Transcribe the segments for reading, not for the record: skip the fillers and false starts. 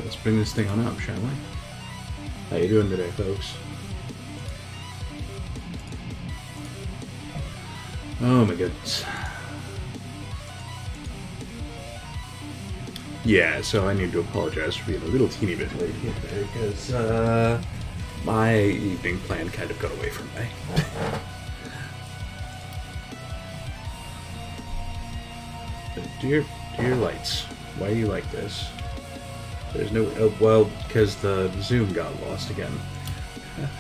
let's bring this thing on up, shall we? How you doing today, folks? Oh my goodness. Yeah, so I need to apologize for being a little teeny bit late here today, because my evening plan kind of got away from me. Dear lights, why are you like this? There's no... Oh, well, because the Zoom got lost again.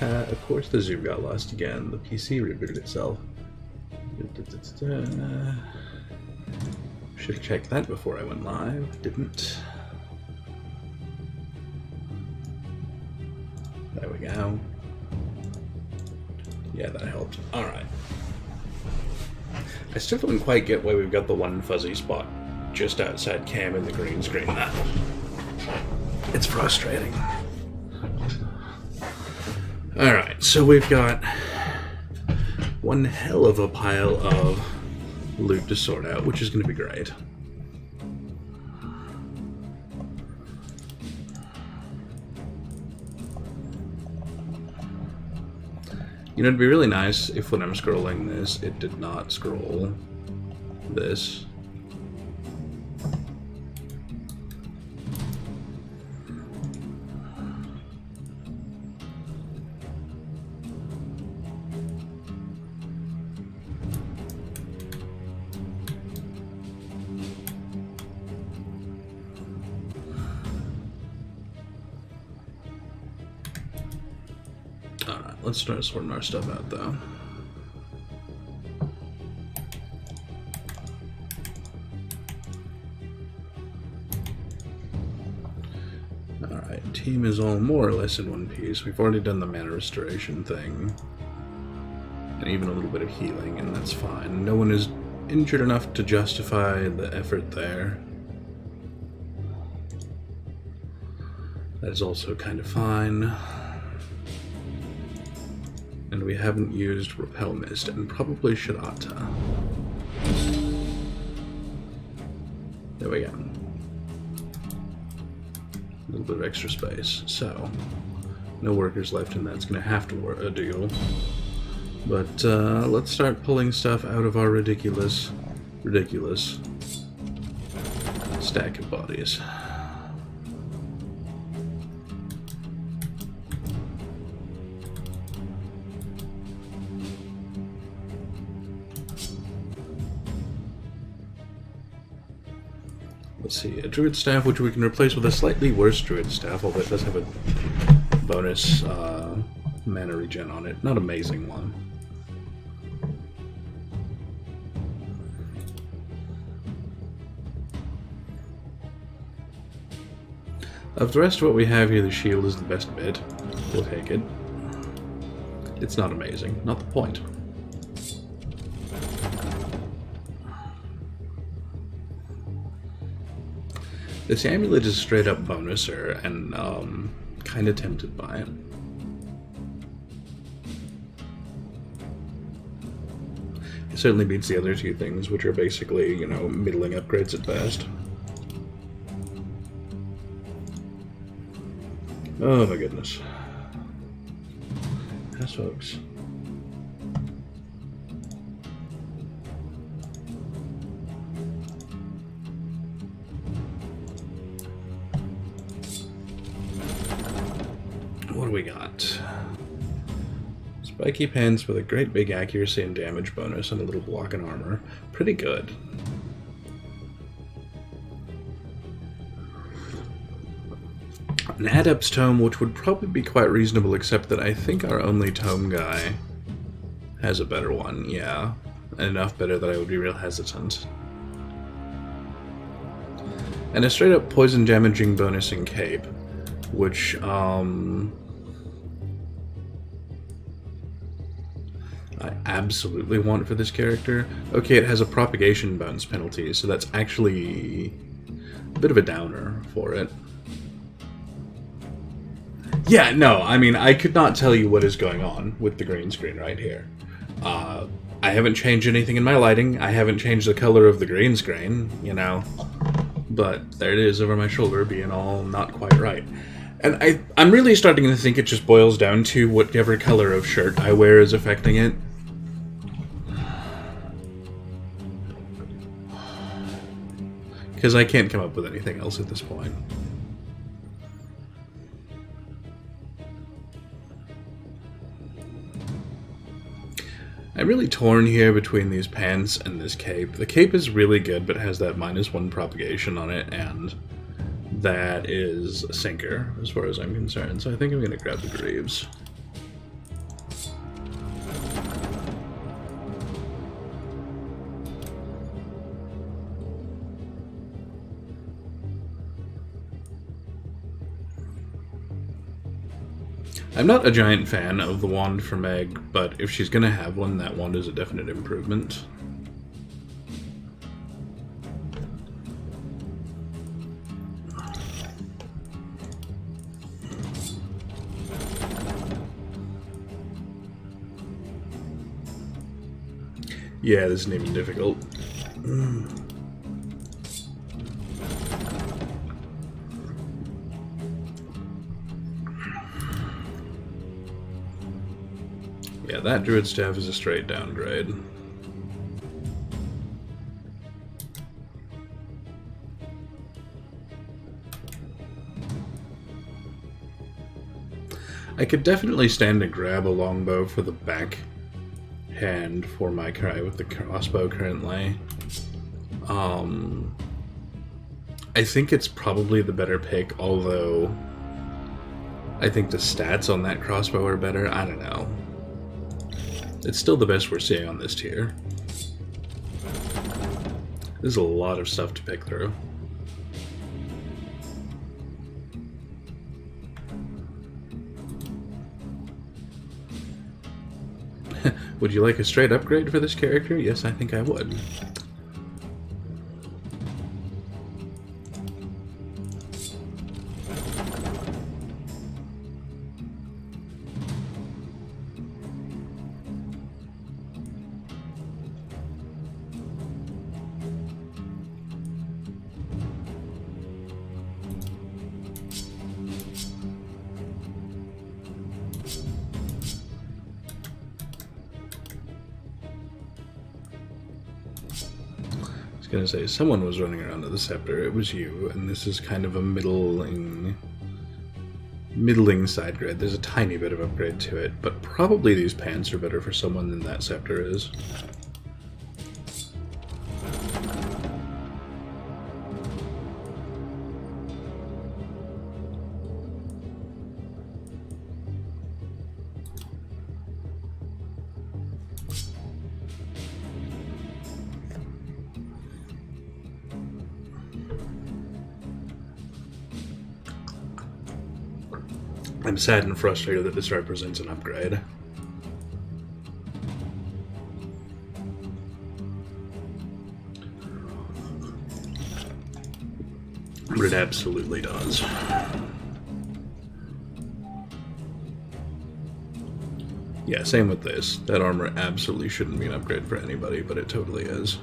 Of course the Zoom got lost again. The PC rebooted itself. Should have checked that before I went live. Didn't. There we go. Yeah, that helped. Alright. I still don't quite get why we've got the one fuzzy spot just outside cam in the green screen now. It's frustrating. Alright, so we've got one hell of a pile of loot to sort out, which is going to be great. You know, it'd be really nice if when I'm scrolling this, it did not scroll this. Let's start sorting our stuff out, though. Alright, team is all more or less in one piece. We've already done the mana restoration thing. And even a little bit of healing, and that's fine. No one is injured enough to justify the effort there. That is also kind of fine. And we haven't used Repel Mist, and probably should ought to. There we go. A little bit of extra space. So, no workers left, and that's going to have to deal. But let's start pulling stuff out of our ridiculous stack of bodies. Let's see, a Druid Staff, which we can replace with a slightly worse Druid Staff, although it does have a bonus mana regen on it. Not amazing one. Of the rest of what we have here, the shield is the best bit. We'll take it. It's not amazing. Not the point. This amulet is straight up bonuser, and kind of tempted by it. It certainly beats the other two things, which are basically, you know, middling upgrades at best. Oh my goodness. Yes, folks. What do we got? Spiky pants with a great big accuracy and damage bonus and a little block and armor. Pretty good. An Adept's Tome, which would probably be quite reasonable, except that I think our only tome guy has a better one, yeah. Enough better that I would be real hesitant. And a straight up poison damaging bonus in cape, which, I absolutely want for this character. Okay, it has a propagation bounce penalty, so that's actually a bit of a downer for it. Yeah, no, I mean, I could not tell you what is going on with the green screen right here. I haven't changed anything in my lighting. I haven't changed the color of the green screen, you know. but there it is over my shoulder being all not quite right. And I'm really starting to think it just boils down to whatever color of shirt I wear is affecting it. Because I can't come up with anything else at this point. I'm really torn here between these pants and this cape. The cape is really good, but has that -1 propagation on it, and that is a sinker, as far as I'm concerned. So I think I'm going to grab the greaves. I'm not a giant fan of the wand for Meg, but if she's going to have one, that wand is a definite improvement. Yeah, this isn't even difficult. Yeah, that druid staff is a straight downgrade. I could definitely stand to grab a longbow for the back hand for my cry with the crossbow currently. I think it's probably the better pick, although I think the stats on that crossbow are better. I don't know. It's still the best we're seeing on this tier. There's a lot of stuff to pick through. Would you like a straight upgrade for this character? Yes, I think I would. I was gonna say, someone was running around with the scepter. It was you, and this is kind of a middling side grade. There's a tiny bit of upgrade to it, but probably these pants are better for someone than that scepter is. I'm sad and frustrated that this represents an upgrade. But it absolutely does. Yeah, same with this. That armor absolutely shouldn't be an upgrade for anybody, but it totally is.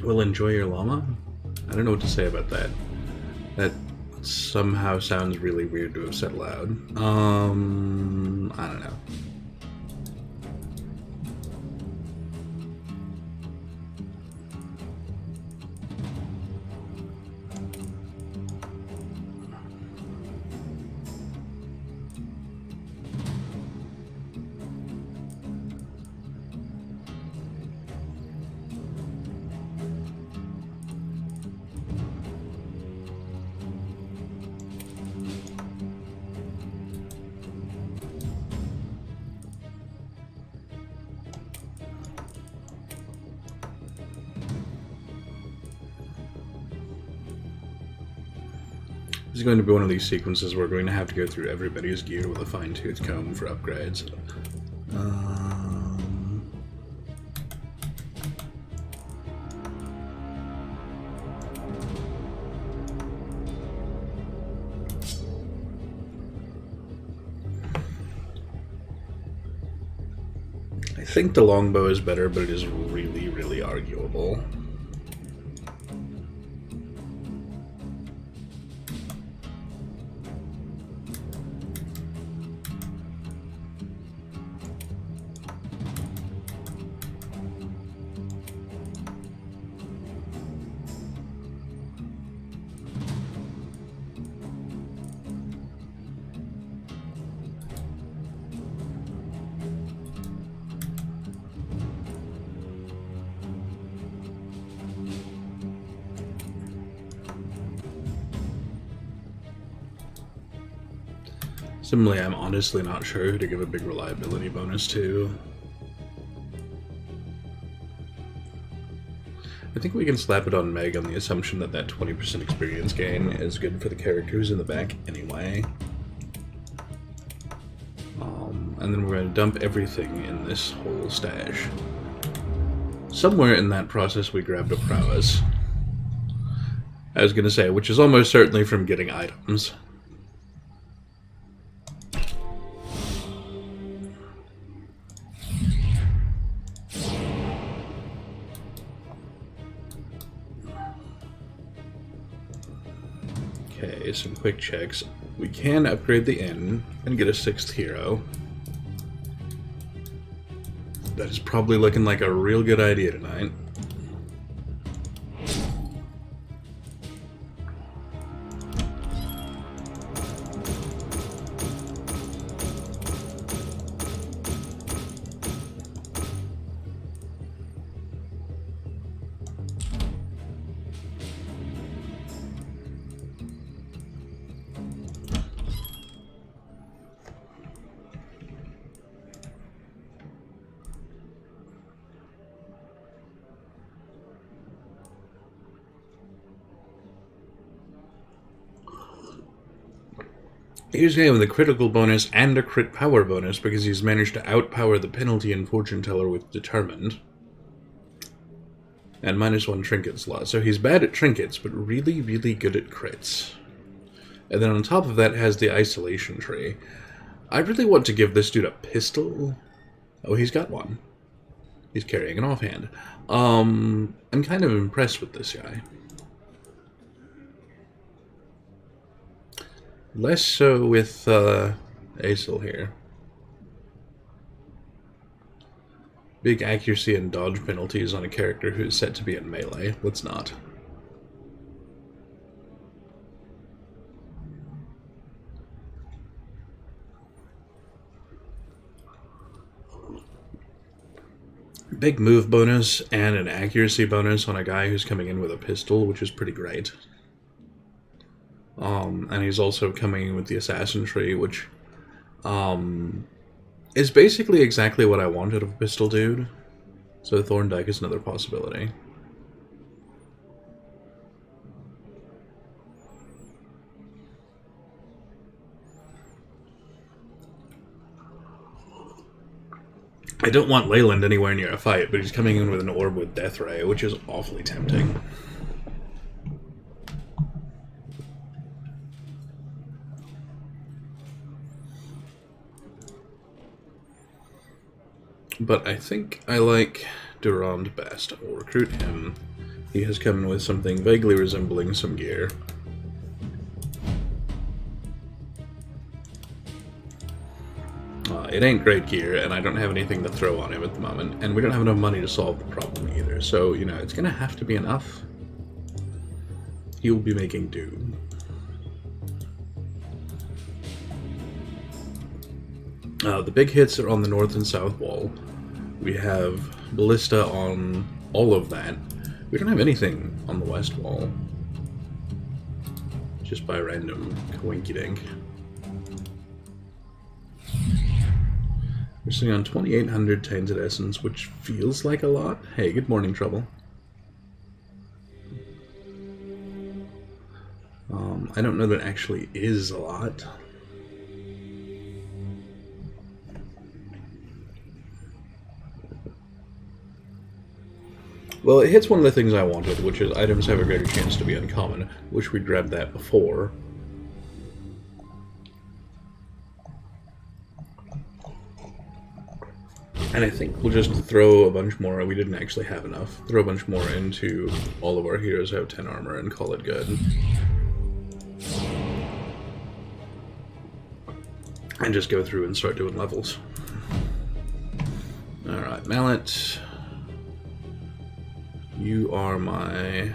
Well, enjoy your llama? I don't know what to say about that. That somehow sounds really weird to have said loud. I don't know. This is going to be one of these sequences where we're going to have to go through everybody's gear with a fine-tooth comb for upgrades. I think the longbow is better, but it is really, really arguable. Similarly, I'm honestly not sure who to give a big reliability bonus to. I think we can slap it on Meg on the assumption that that 20% experience gain is good for the characters in the back anyway. And then we're going to dump everything in this whole stash. Somewhere in that process we grabbed a prowess. I was going to say, which is almost certainly from getting items. Okay, some quick checks. We can upgrade the inn and get a 6th hero. That is probably looking like a real good idea tonight. Here's a guy with a critical bonus and a crit power bonus because he's managed to outpower the penalty and fortune teller with Determined. And -1 trinket slot. So he's bad at trinkets, but really, really good at crits. And then on top of that has the isolation tree. I really want to give this dude a pistol. Oh, he's got one. He's carrying an offhand. I'm kind of impressed with this guy. Less so with Acel here. Big accuracy and dodge penalties on a character who's set to be in melee. Let's not. Big move bonus and an accuracy bonus on a guy who's coming in with a pistol, which is pretty great. And he's also coming in with the assassin tree, which is basically exactly what I wanted of a pistol dude. So Thorndyke is another possibility. I don't want Leyland anywhere near a fight, but he's coming in with an orb with Death Ray, which is awfully tempting. But I think I like Durand best. We'll recruit him. He has come in with something vaguely resembling some gear. It ain't great gear, and I don't have anything to throw on him at the moment, and we don't have enough money to solve the problem either, so, you know, it's gonna have to be enough. He'll be making do. The big hits are on the north and south wall. We have Ballista on all of that. We don't have anything on the west wall. Just by random coinky-dink. We're sitting on 2,800 Tainted Essence, which feels like a lot. Hey, good morning, Trouble. I don't know that it actually is a lot. Well, it hits one of the things I wanted, which is items have a greater chance to be uncommon. Wish we'd grabbed that before. And I think we'll just throw a bunch more. We didn't actually have enough. Throw a bunch more into all of our heroes who have 10 armor and call it good. And just go through and start doing levels. Alright, Mallet. You are my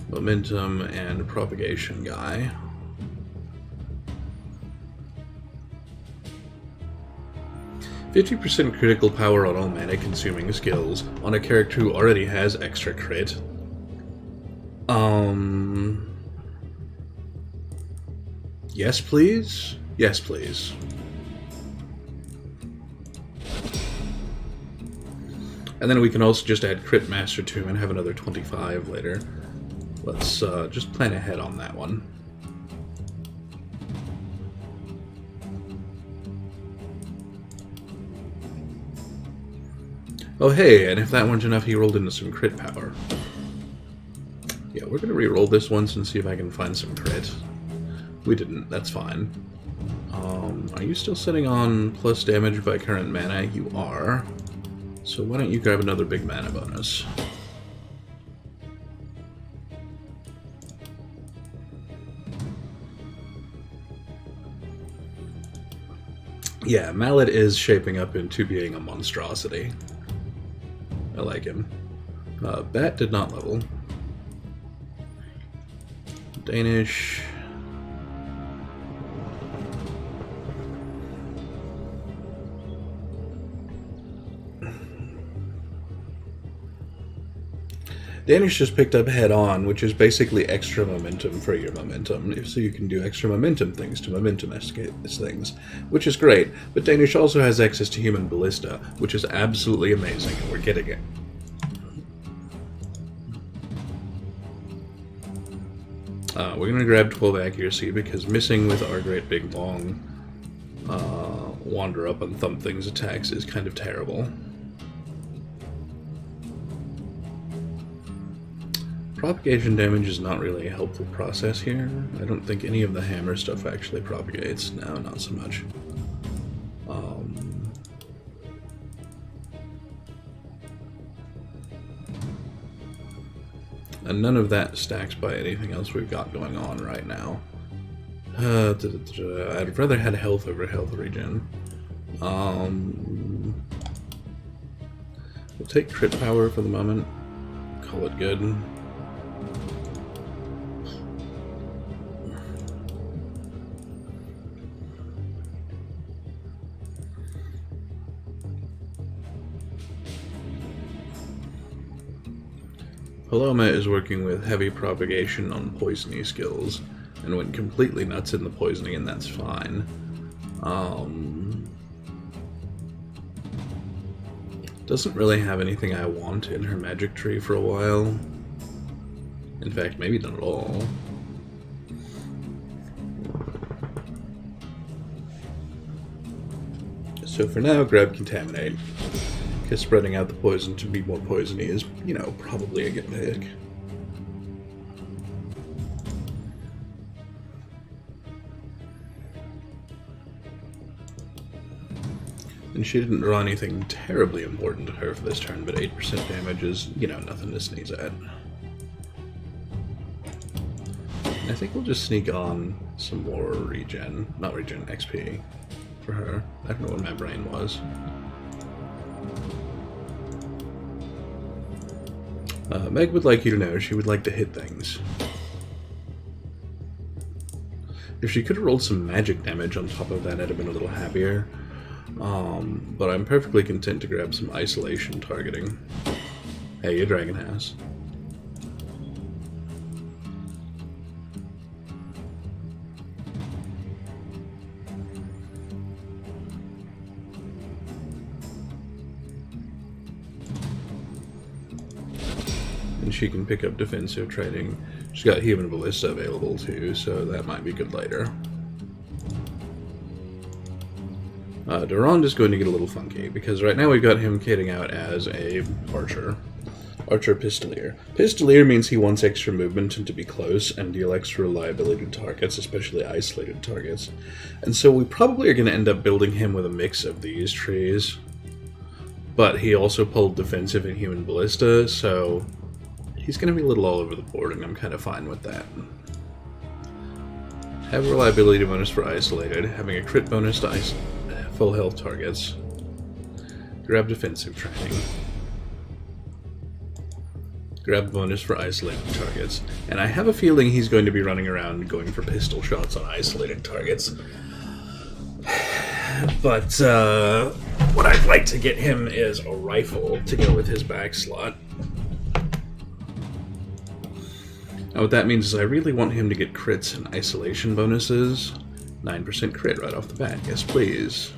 momentum and propagation guy. %50 critical power on all mana-consuming skills on a character who already has extra crit. Yes, please? Yes, please. And then we can also just add Crit Master to him and have another 25 later. Let's just plan ahead on that one. Oh hey, and if that weren't enough, he rolled into some crit power. Yeah, we're gonna re-roll this once and see if I can find some crit. We didn't, that's fine. Are you still sitting on plus damage by current mana? You are. So why don't you grab another big mana bonus? Yeah, Mallet is shaping up into being a monstrosity. I like him. Bat did not level. Danish. Danish just picked up head on, which is basically extra momentum for your momentum, so you can do extra momentum things to momentum things, which is great. But Danish also has access to human ballista, which is absolutely amazing, and we're getting it. We're going to grab 12 accuracy, because missing with our great big long wander up and thump things attacks is kind of terrible. Propagation damage is not really a helpful process here. I don't think any of the hammer stuff actually propagates. No, not so much. And none of that stacks by anything else we've got going on right now. I'd rather had health over health regen. We'll take crit power for the moment. Call it good. Paloma is working with heavy propagation on poisony skills, and went completely nuts in the poisoning, and that's fine. Doesn't really have anything I want in her magic tree for a while. In fact, maybe not at all. So for now, grab Contaminate. Because spreading out the poison to be more poisony is, you know, probably a good pick. And she didn't draw anything terribly important to her for this turn, but 8% damage is, you know, nothing to sneeze at. And I think we'll just sneak on some more regen, not regen, XP for her. I don't know what my brain was. Meg would like you to know she would like to hit things. If she could have rolled some magic damage on top of that, I'd have been a little happier. But I'm perfectly content to grab some isolation targeting. Hey, you dragon ass. And she can pick up defensive trading. She's got human ballista available too, so that might be good later. Durand is going to get a little funky, because right now we've got him kitting out as a archer. Archer Pistolier. Pistolier means he wants extra movement and to be close, and deal extra reliability to targets, especially isolated targets. And so we probably are going to end up building him with a mix of these trees. But he also pulled defensive and human ballista, so he's going to be a little all over the board, and I'm kind of fine with that. Have reliability bonus for isolated, having a crit bonus to full health targets. Grab defensive training. Grab bonus for isolated targets. And I have a feeling he's going to be running around going for pistol shots on isolated targets. But what I'd like to get him is a rifle to go with his back slot. Now what that means is I really want him to get crits and isolation bonuses. 9% crit right off the bat. Yes, please.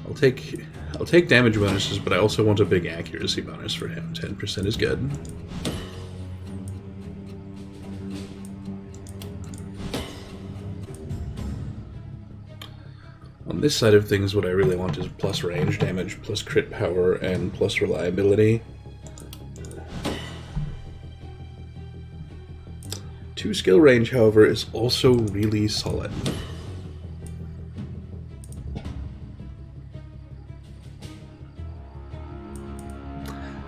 I'll take damage bonuses, but I also want a big accuracy bonus for him. 10% is good. On this side of things, what I really want is plus range damage, plus crit power, and plus reliability. 2 skill range, however, is also really solid.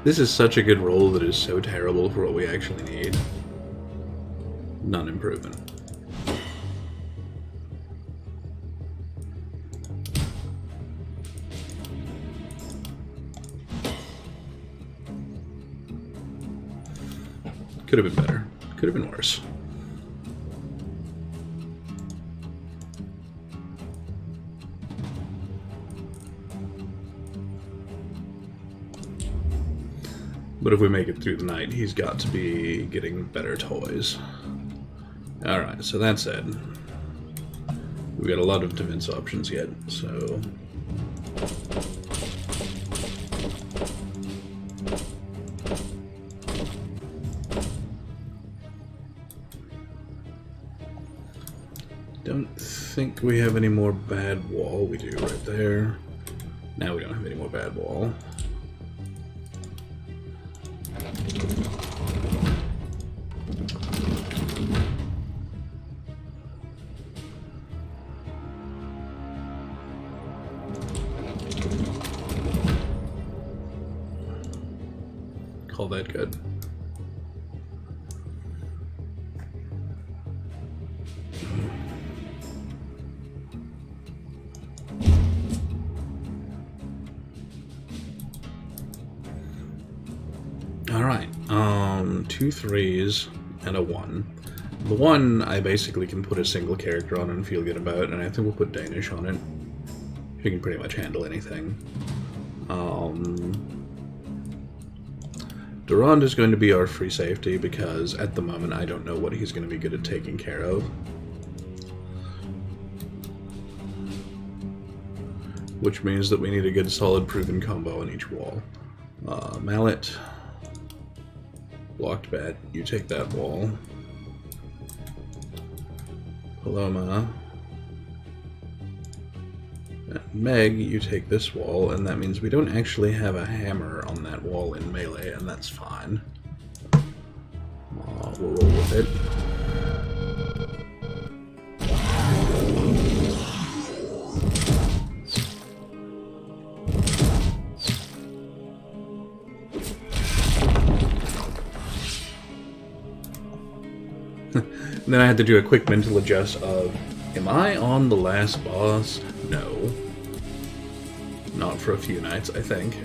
This is such a good roll that is so terrible for what we actually need. None improvement. Could have been better. Could have been worse. But if we make it through the night, he's got to be getting better toys. Alright, so that said, we've got a lot of defense options yet, so... Don't think we have any more bad wall. We do right there. Now we don't have any more bad wall. Call that good. Alright, 2 3s and a 1. The 1 I basically can put a single character on and feel good about, and I think we'll put Danish on it. He can pretty much handle anything. Durand is going to be our free safety because at the moment I don't know what he's going to be good at taking care of. Which means that we need a good solid proven combo on each wall. Mallet. Blocked bat, you take that wall. Paloma. Meg, you take this wall, and that means we don't actually have a hammer on that wall in melee, and that's fine. We'll roll with it. And then I had to do a quick mental adjust of, am I on the last boss? No. Not for a few nights, I think.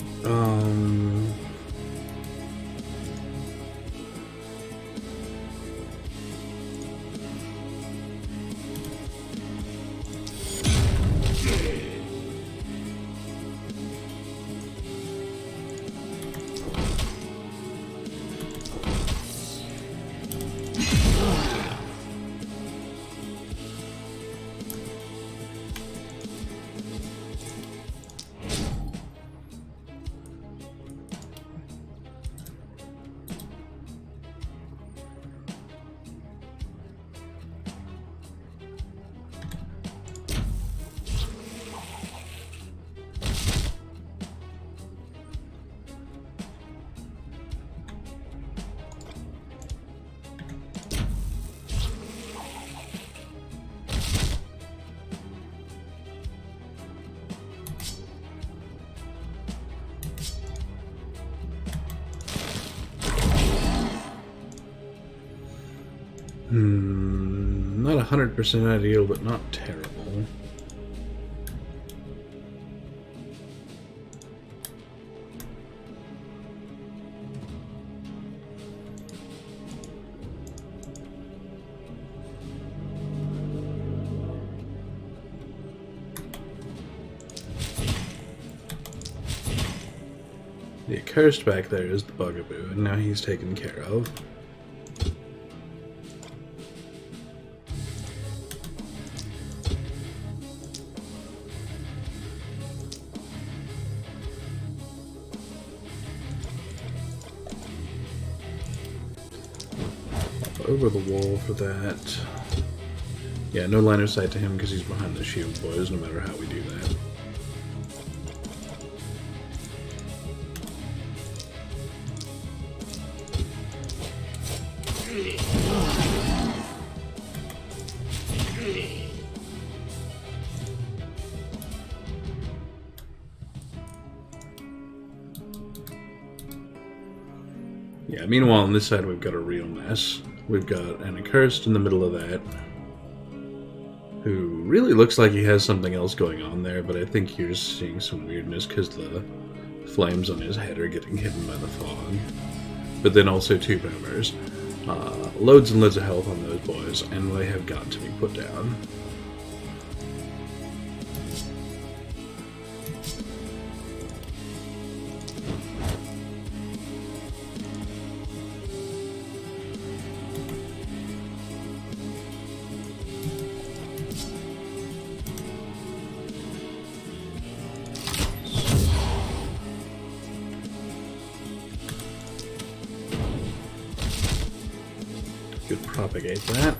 Not 100% ideal, but not terrible. The accursed back there is the bugaboo, and now he's taken care of. Over the wall for that. Yeah, no line of sight to him because he's behind the shield, boys, no matter how we do that. Yeah, meanwhile on this side we've got a real mess. We've got an accursed in the middle of that, who really looks like he has something else going on there, but I think you're seeing some weirdness because the flames on his head are getting hidden by the fog. But then also two boomers. Loads and loads of health on those boys, and they have got to be put down. Could propagate that.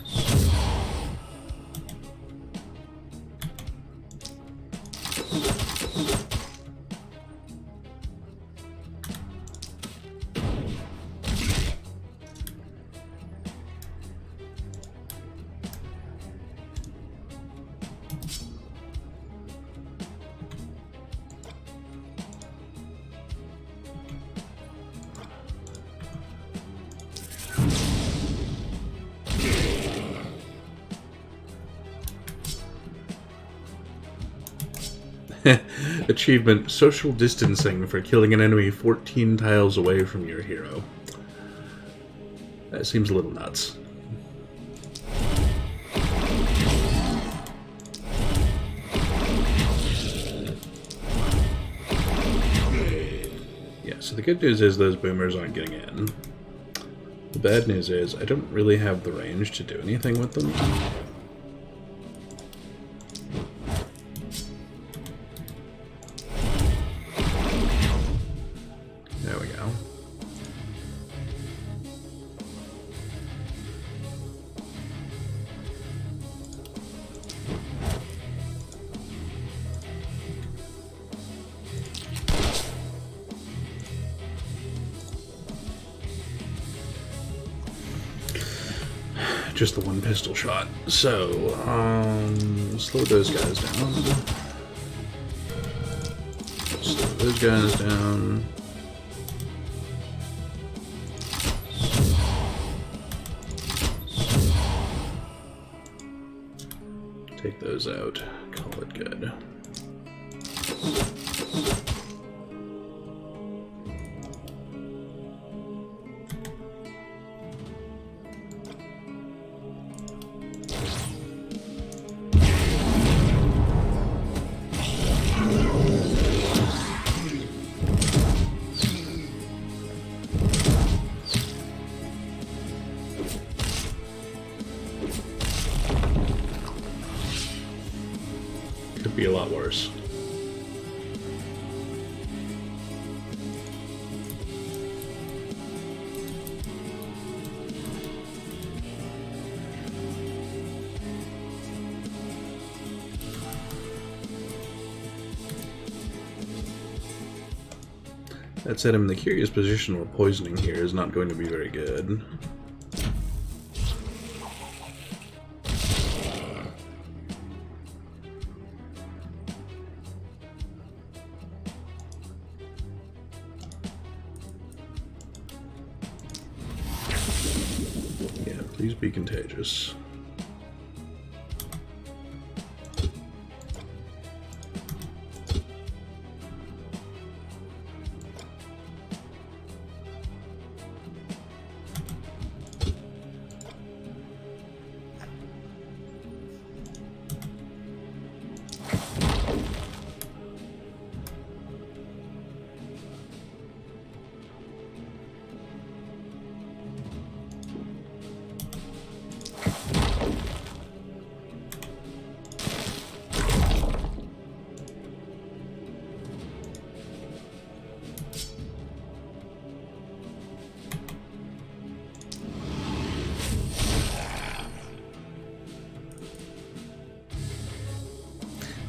Achievement, social distancing for killing an enemy 14 tiles away from your hero. That seems a little nuts. Yeah, so the good news is those boomers aren't getting in. The bad news is I don't really have the range to do anything with them. Just the one pistol shot. So, slow those guys down. Slow those guys down. Take those out. Call it good. Could be a lot worse. That said, I'm in the curious position where poisoning here is not going to be very good. Yeah, please be contagious.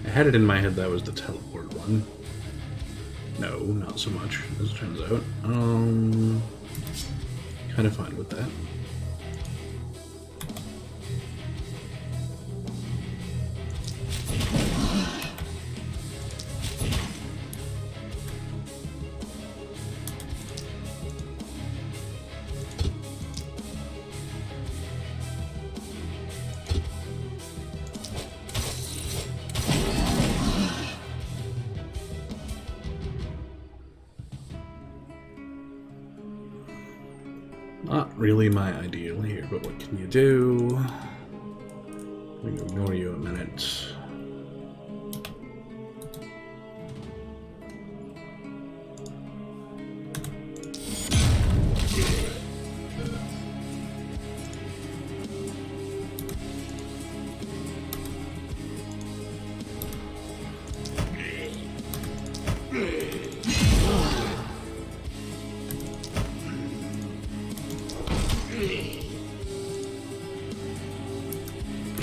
I had it in my head that was the teleport one. No, not so much, as it turns out. Kind of fine with that. Not really my ideal here, but what can you do? We can ignore you a minute.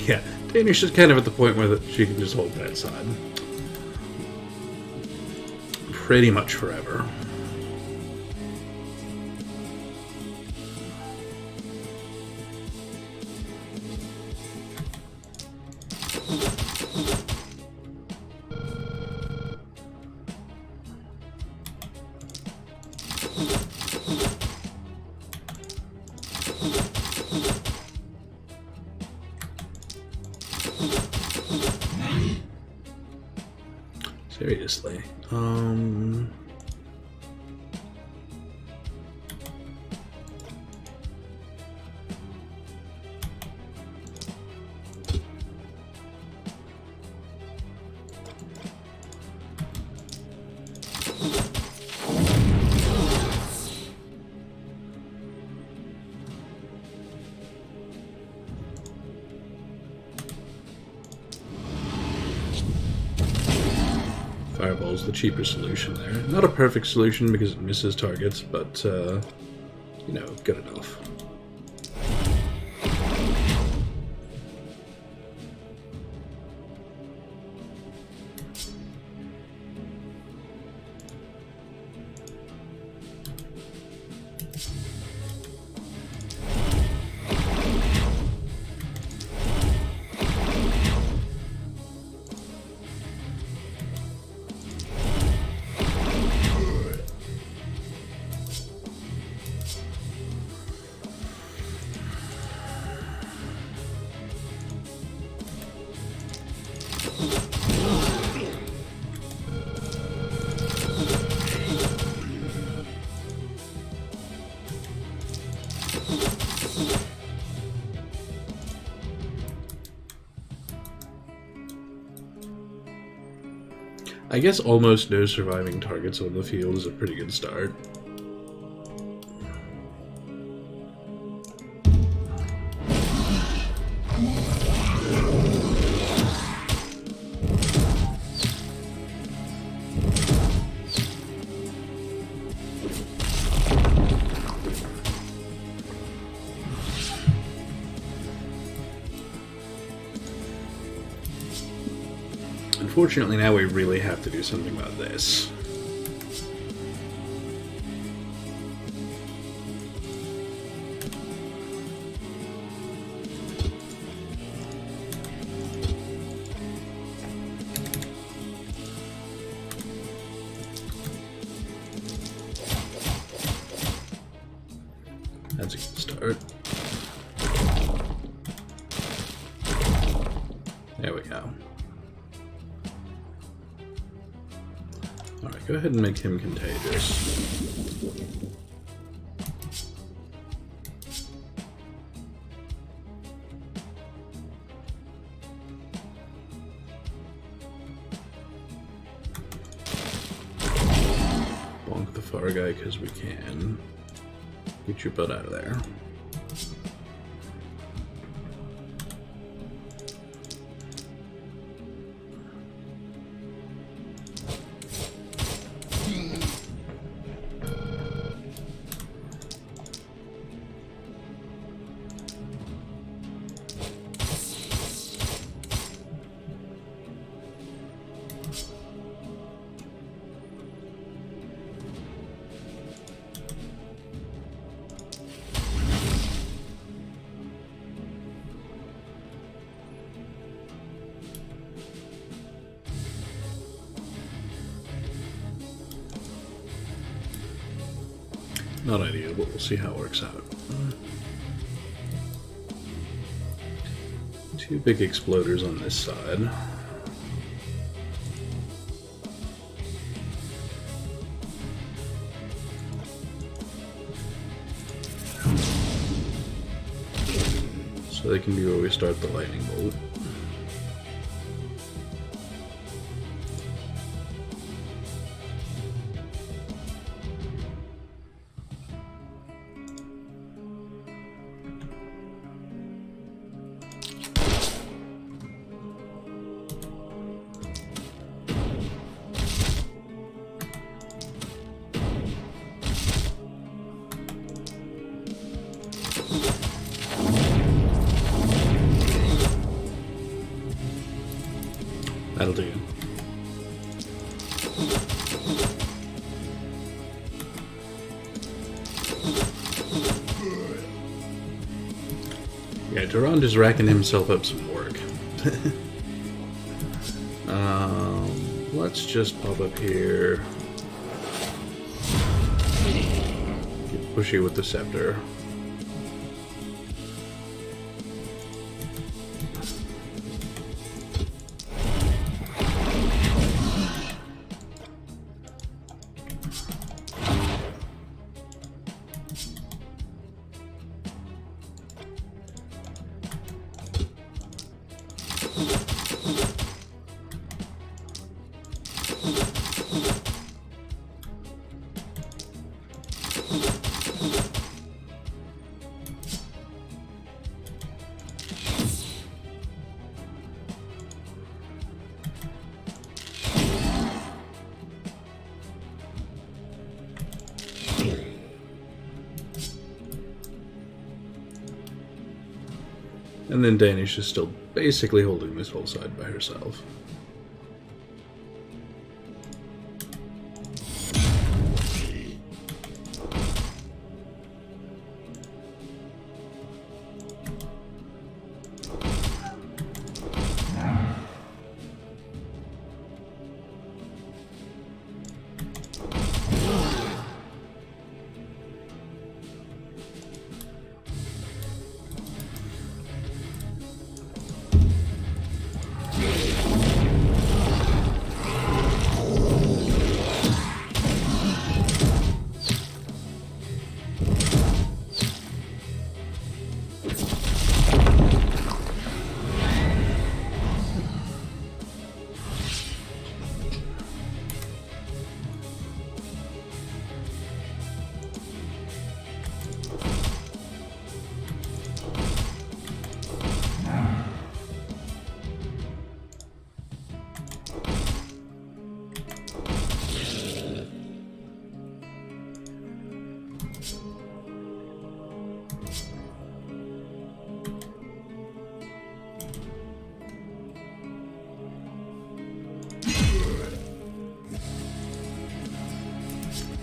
Yeah, Danish is kind of at the point where she can just hold that side. Pretty much forever. Seriously. Fireball's the cheaper solution there. Not a perfect solution because it misses targets, but, you know, good enough. I guess almost no surviving targets on the field is a pretty good start. Unfortunately, now we really have to do something about this. That's a good start. There we go. Alright, go ahead and make him contagious. Bonk the far guy because we can. Get your butt out of there. Not ideal, but we'll see how it works out. Two big exploders on this side. So they can be where we start the lightning bolt. That'll do. Yeah, Durand is racking himself up some work. Let's just pop up here. Get pushy with the scepter. And then Danish is still basically holding this whole side by herself.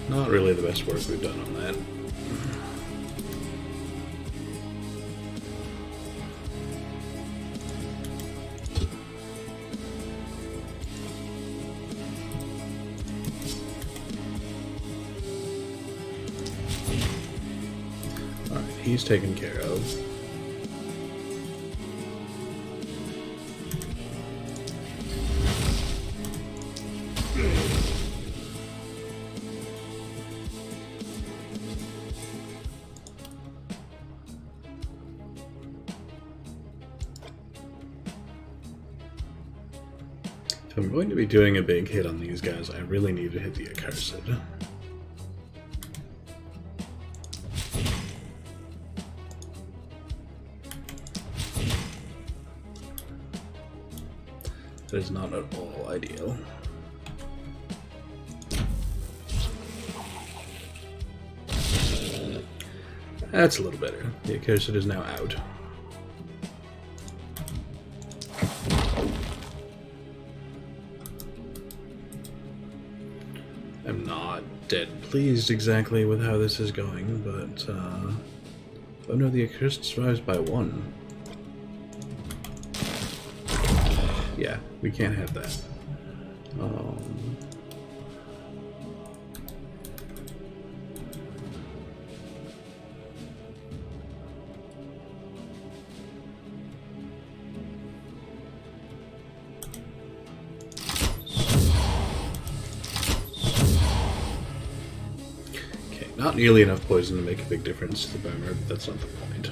Not really the best work we've done on that. Alright, he's taken care of. If I'm going to be doing a big hit on these guys, I really need to hit the accursed. That is not at all ideal. That's a little better. The accursed is now out. I'm not dead pleased exactly with how this is going, but oh no, the accursed survives by 1. Yeah, we can't have that. Okay, not nearly enough poison to make a big difference to the burner, but that's not the point.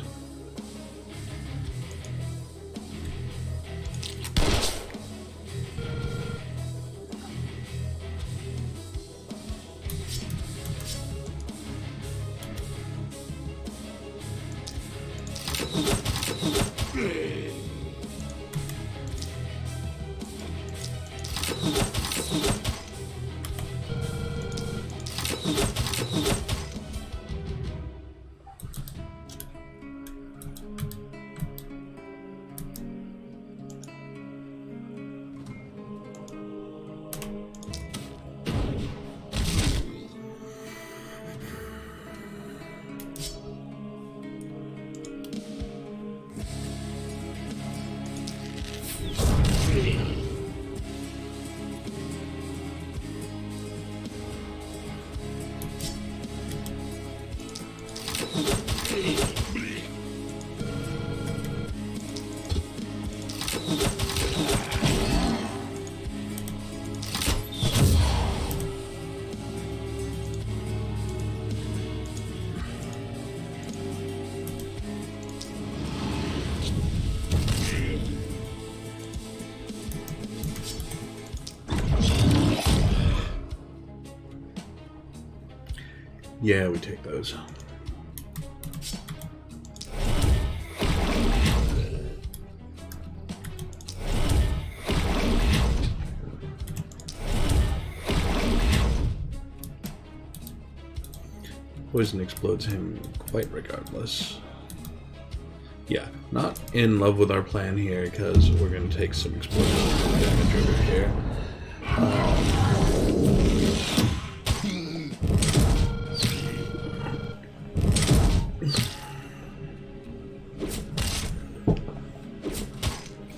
Yeah, we take those. Poison explodes him quite regardless. Yeah, not in love with our plan here because we're going to take some explosion damage over here.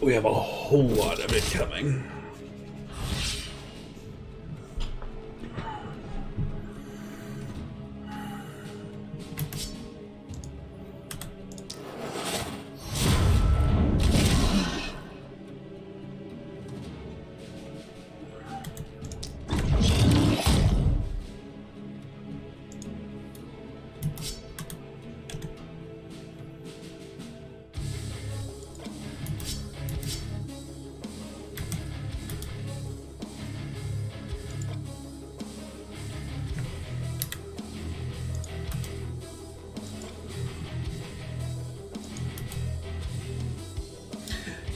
We have a whole lot of it coming.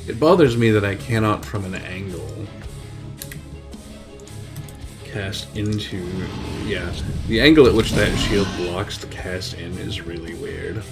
It bothers me that I cannot, from an angle, cast into... Yeah, the angle at which that shield blocks the cast in is really weird.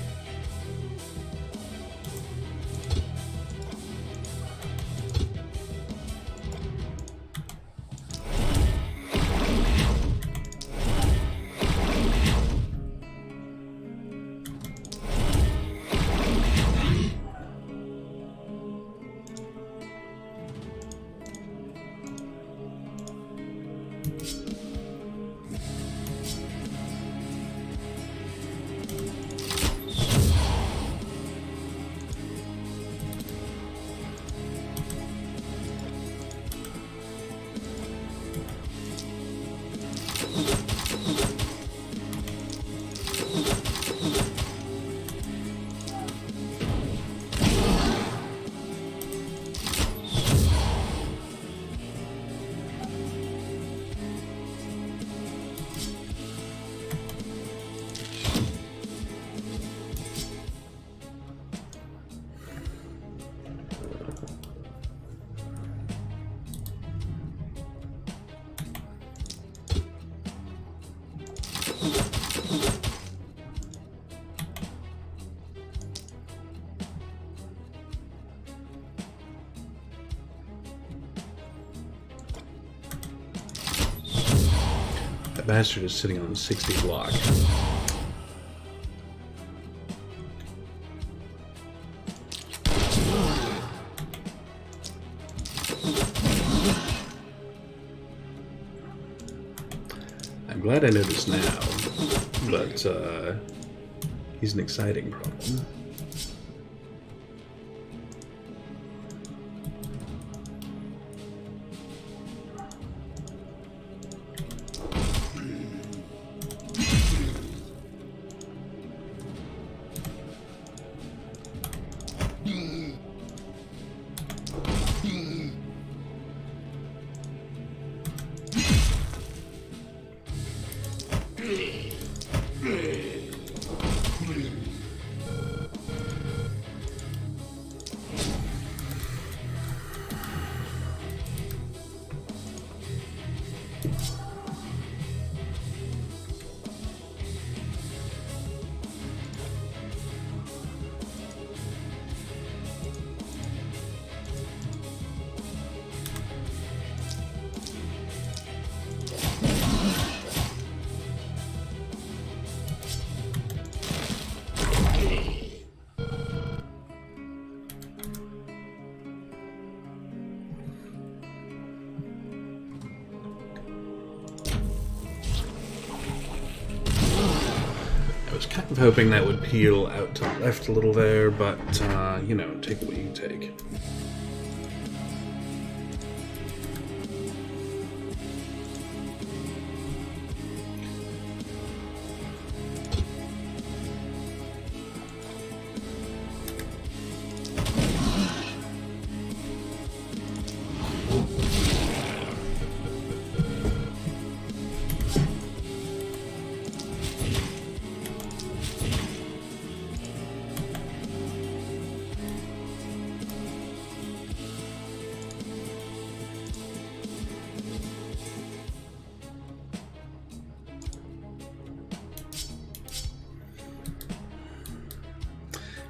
That bastard is sitting on 60 block. I'm glad I noticed now, but he's an exciting problem. I was hoping that would peel out to the left a little there, but, you know, take what you can take.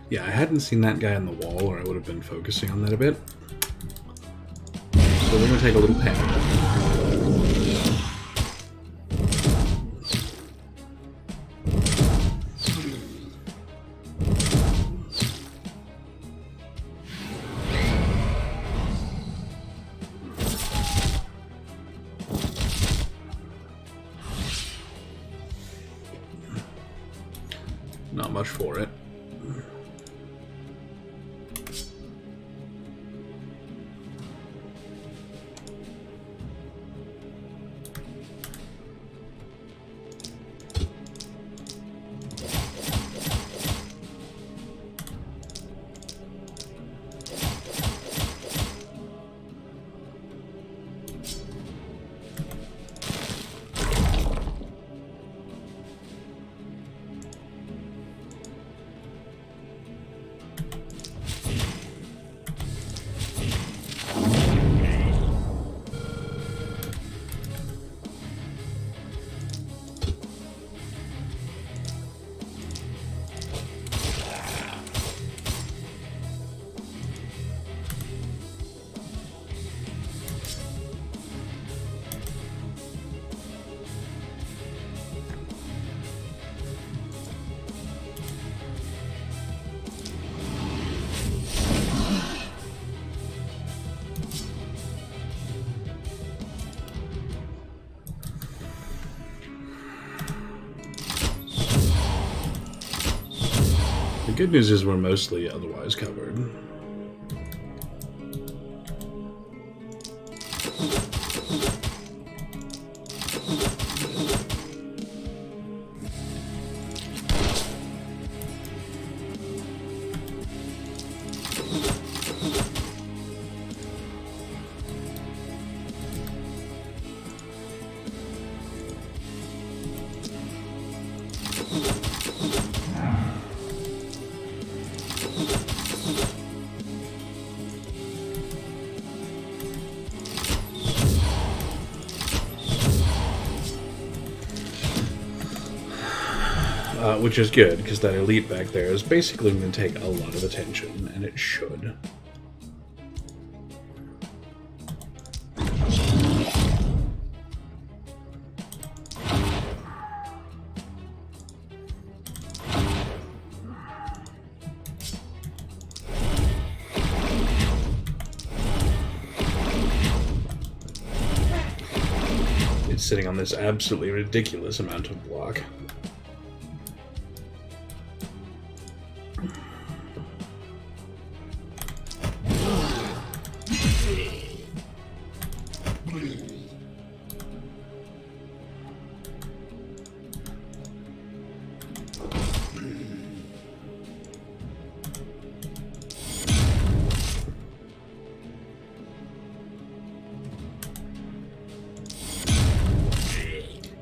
Yeah, I hadn't seen that guy on the wall, or I would have been focusing on that a bit. So we're going to take a little panic. Not much for it. The good news is we're mostly otherwise covered. Which is good, because that elite back there is basically going to take a lot of attention, and it should. sitting on this absolutely ridiculous amount of block.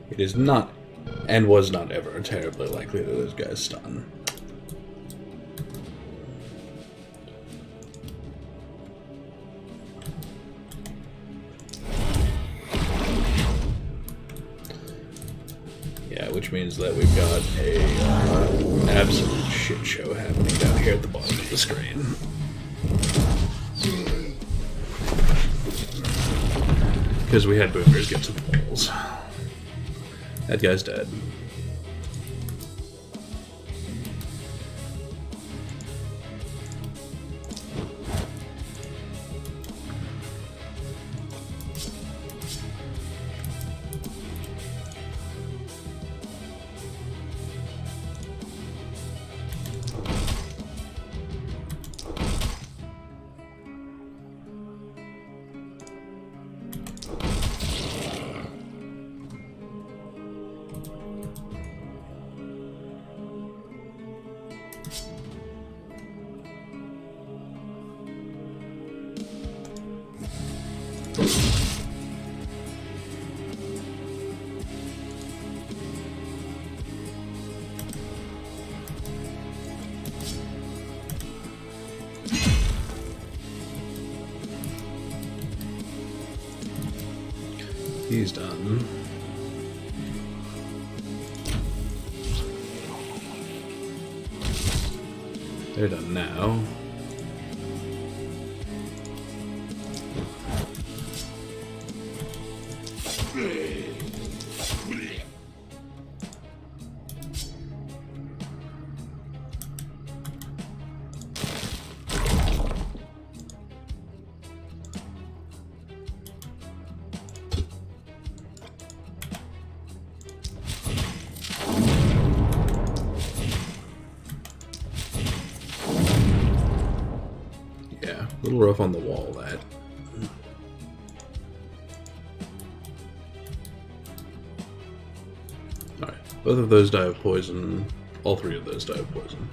It is not, and was not ever, terribly likely that this guy's stun. Yeah, which means that we've got a absolute shit show happening down here at the bottom of the screen. Because we had boomers get to the walls. That guy's dead. He's done. They're done now. Yeah, a little rough on the wall, that. Alright, both of those die of poison. All three of those die of poison.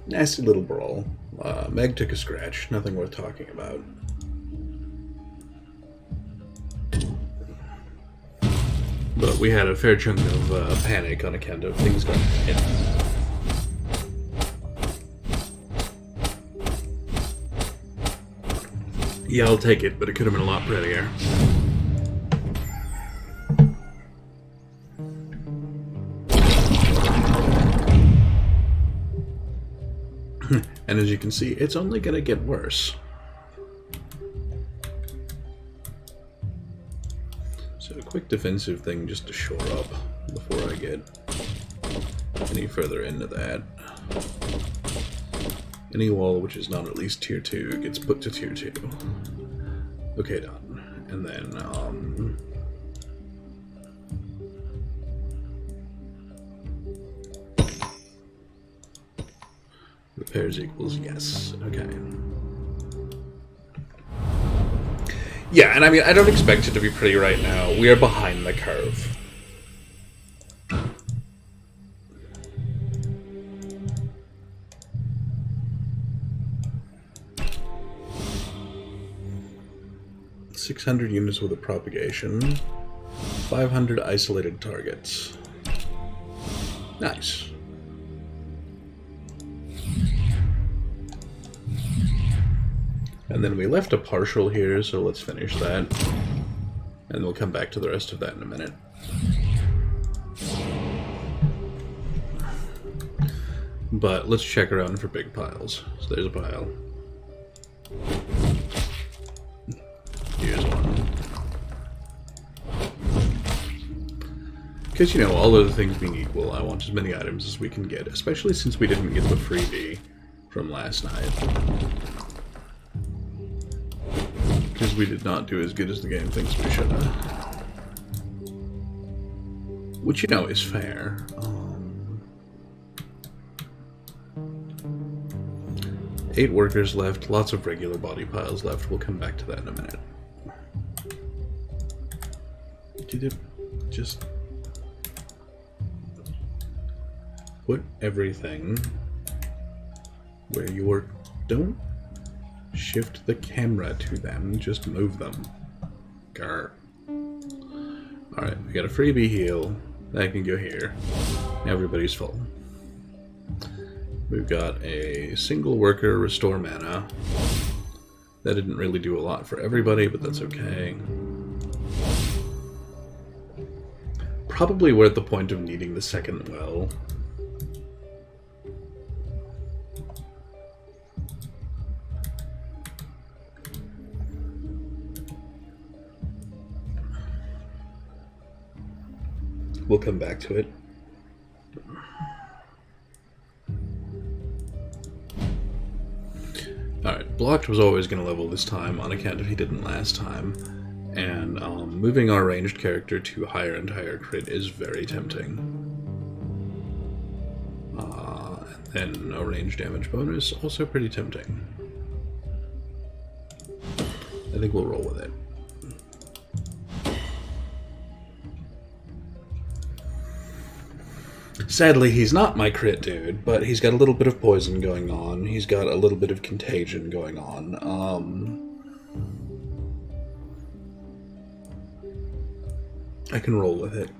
Nasty little brawl. Meg took a scratch, nothing worth talking about. But we had a fair chunk of panic on account of things going in. Yeah, I'll take it, but it could have been a lot prettier. And as you can see, it's only going to get worse. So a quick defensive thing just to shore up before I get any further into that. Any wall which is not at least tier 2 gets put to tier 2. Okay, done. And then, repairs equals yes. Okay. Yeah, and I mean, I don't expect it to be pretty right now. We are behind the curve. .600 units with a propagation. 500 isolated targets. Nice. And then we left a partial here, so let's finish that. And we'll come back to the rest of that in a minute. But let's check around for big piles. So there's a pile. Here's one. Because, you know, all other things being equal, I want as many items as we can get, especially since we didn't get the freebie from last night. Because we did not do as good as the game thinks we should have. Which, you know, is fair. 8 workers left, lots of regular body piles left. We'll come back to that in a minute. Just put everything where you are. Don't shift the camera to them, just move them. Grr. Alright, we got a freebie heal. That can go here. Everybody's full. We've got a single worker restore mana. That didn't really do a lot for everybody, but that's okay. Probably we're at the point of needing the second well. We'll come back to it. Alright, Blocked was always going to level this time on account of he didn't last time. And moving our ranged character to higher and higher crit is very tempting. And then a range damage bonus, also pretty tempting. I think we'll roll with it. Sadly, he's not my crit dude, but he's got a little bit of poison going on. He's got a little bit of contagion going on. I can roll with it.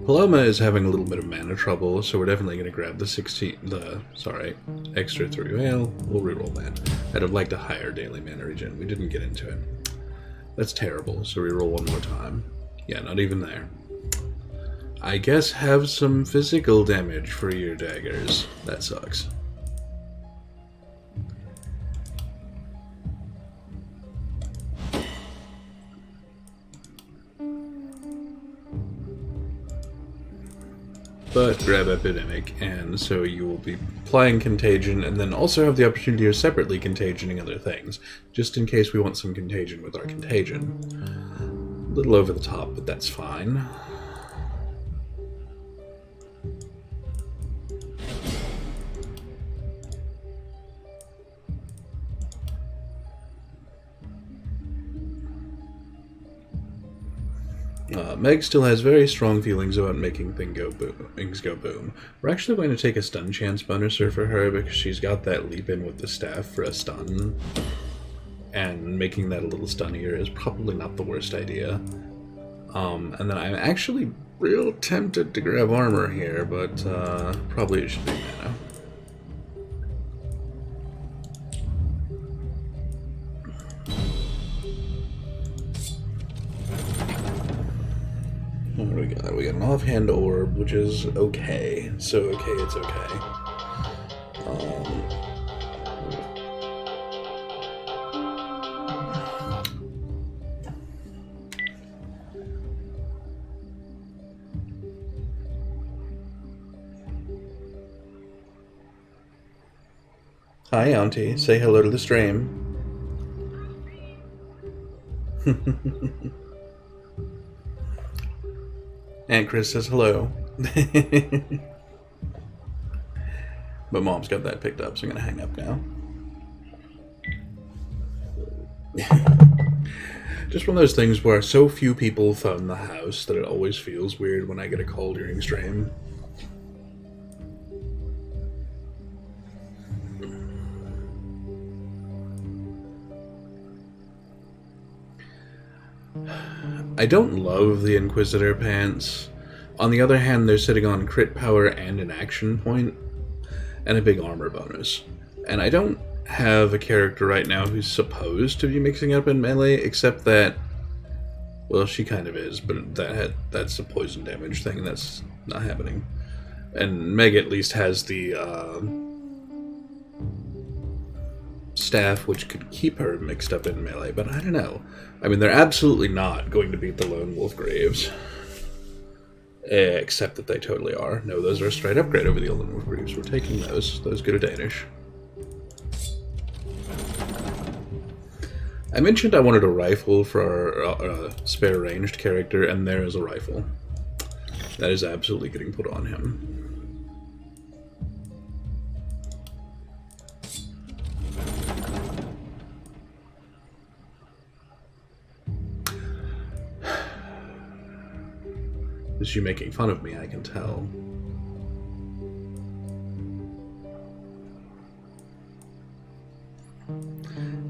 Paloma is having a little bit of mana trouble, so we're definitely going to grab the extra 3 ale. We'll reroll that. I'd have liked a higher daily mana regen. We didn't get into it. That's terrible, so reroll one more time. Yeah, not even there. I guess have some physical damage for your daggers. That sucks. But grab Epidemic, and so you will be applying Contagion, and then also have the opportunity of separately contagioning other things, just in case we want some Contagion with our Contagion. A little over the top, but that's fine. Meg still has very strong feelings about making things go boom. We're actually going to take a stun chance bonuser for her because she's got that leap in with the staff for a stun. And making that a little stunnier is probably not the worst idea. And then I'm actually real tempted to grab armor here, but probably it should be mana. What do we got? We got an offhand orb, which is okay. So okay, it's okay. Hi, Auntie. Say hello to the stream. Aunt Chris says hello. But Mom's got that picked up, so I'm going to hang up now. Just one of those things where so few people phone the house that it always feels weird when I get a call during stream. I don't love the Inquisitor pants. On the other hand, they're sitting on crit power and an action point, and a big armor bonus. And I don't have a character right now who's supposed to be mixing up in melee, except that, well, she kind of is, but that's a poison damage thing, that's not happening. And Meg at least has the staff, which could keep her mixed up in melee, but I don't know. I mean, they're absolutely not going to beat the Lone Wolf Graves. Except that they totally are. No, those are a straight upgrade over the Lone Wolf Graves. We're taking those. Those go to Danish. I mentioned I wanted a rifle for our spare ranged character, and there is a rifle. That is absolutely getting put on him. Is she making fun of me? I can tell.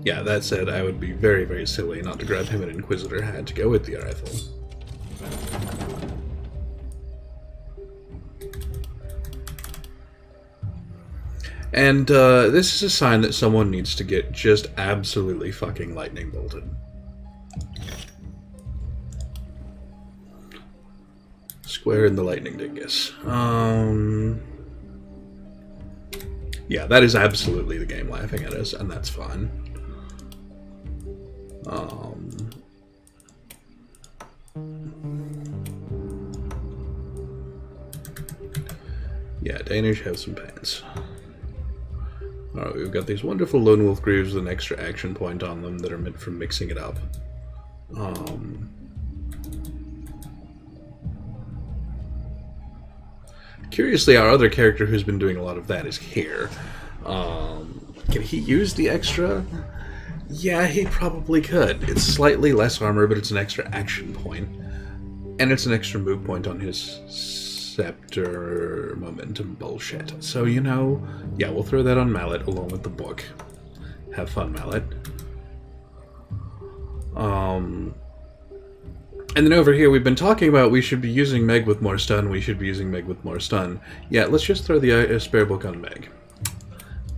Yeah, that said, I would be very, very silly not to grab him an Inquisitor hat to go with the rifle. And this is a sign that someone needs to get just absolutely fucking lightning bolted. Square in the lightning dingus. Yeah, that is absolutely the game laughing at us, and that's fine. Yeah, Danish have some pants. Alright, we've got these wonderful Lone Wolf Graves with an extra action point on them that are meant for mixing it up. Curiously, our other character who's been doing a lot of that is here. Can he use the extra? Yeah, he probably could. It's slightly less armor, but it's an extra action point. And it's an extra move point on his scepter momentum bullshit. So, you know, yeah, we'll throw that on Mallet along with the book. Have fun, Mallet. And then over here, we've been talking about we should be using Meg with more stun, we should be using Meg with more stun. Yeah, let's just throw the spare book on Meg.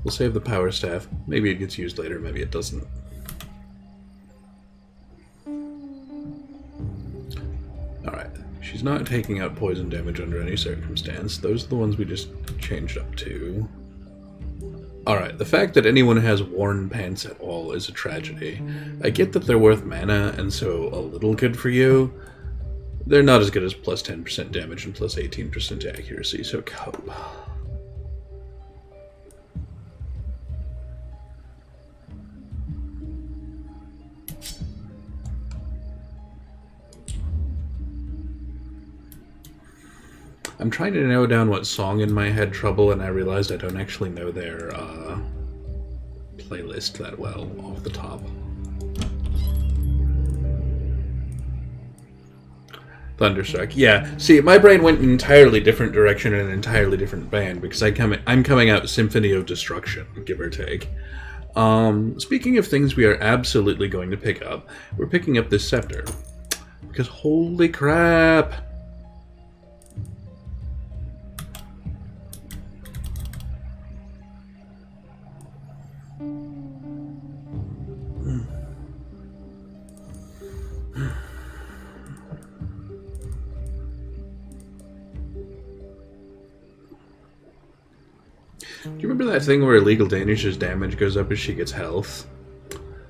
We'll save the power staff. Maybe it gets used later, maybe it doesn't. Alright, she's not taking out poison damage under any circumstance. Those are the ones we just changed up to. Alright, the fact that anyone has worn pants at all is a tragedy. I get that they're worth mana, and so a little good for you. They're not as good as plus 10% damage and plus 18% accuracy, so cope. I'm trying to narrow down what song in my head trouble, and I realized I don't actually know their playlist that well off the top. Thunderstruck. Yeah, see, my brain went in an entirely different direction in an entirely different band, because I'm coming out Symphony of Destruction, give or take. Speaking of things we are absolutely going to pick up, we're picking up this scepter. Because holy crap! Do you remember that thing where Illegal Danish's damage goes up as she gets health?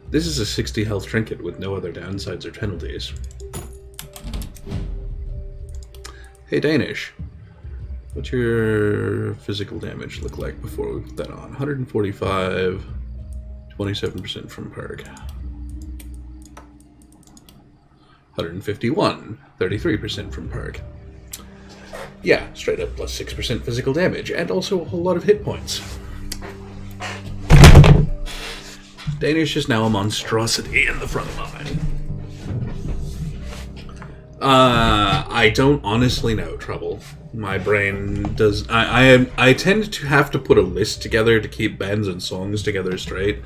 This is a 60 health trinket with no other downsides or penalties. Hey Danish, what's your physical damage look like before we put that on? 145, 27% from perk. 151, 33% from perk. Yeah, straight up plus 6% physical damage, and also a whole lot of hit points. Danish is now a monstrosity in the front line. I don't honestly know, Trouble. My brain does... I tend to have to put a list together to keep bands and songs together straight,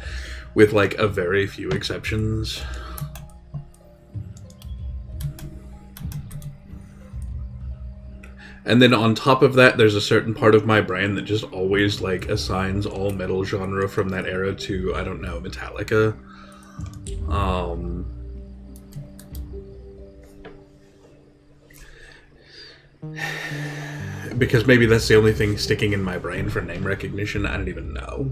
with, like, a very few exceptions. And then on top of that, there's a certain part of my brain that just always, like, assigns all metal genre from that era to, I don't know, Metallica. Because maybe that's the only thing sticking in my brain for name recognition. I don't even know.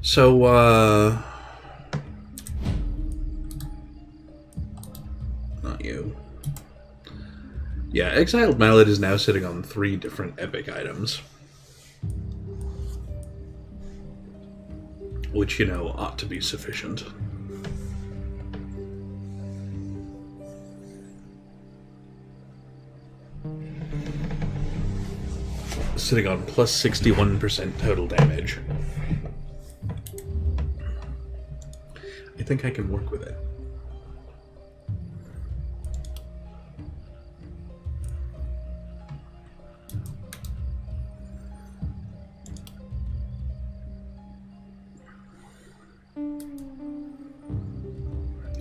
So, not you. Yeah, Exiled Mallet is now sitting on 3 different epic items. Which, you know, ought to be sufficient. Sitting on plus 61% total damage. I think I can work with it.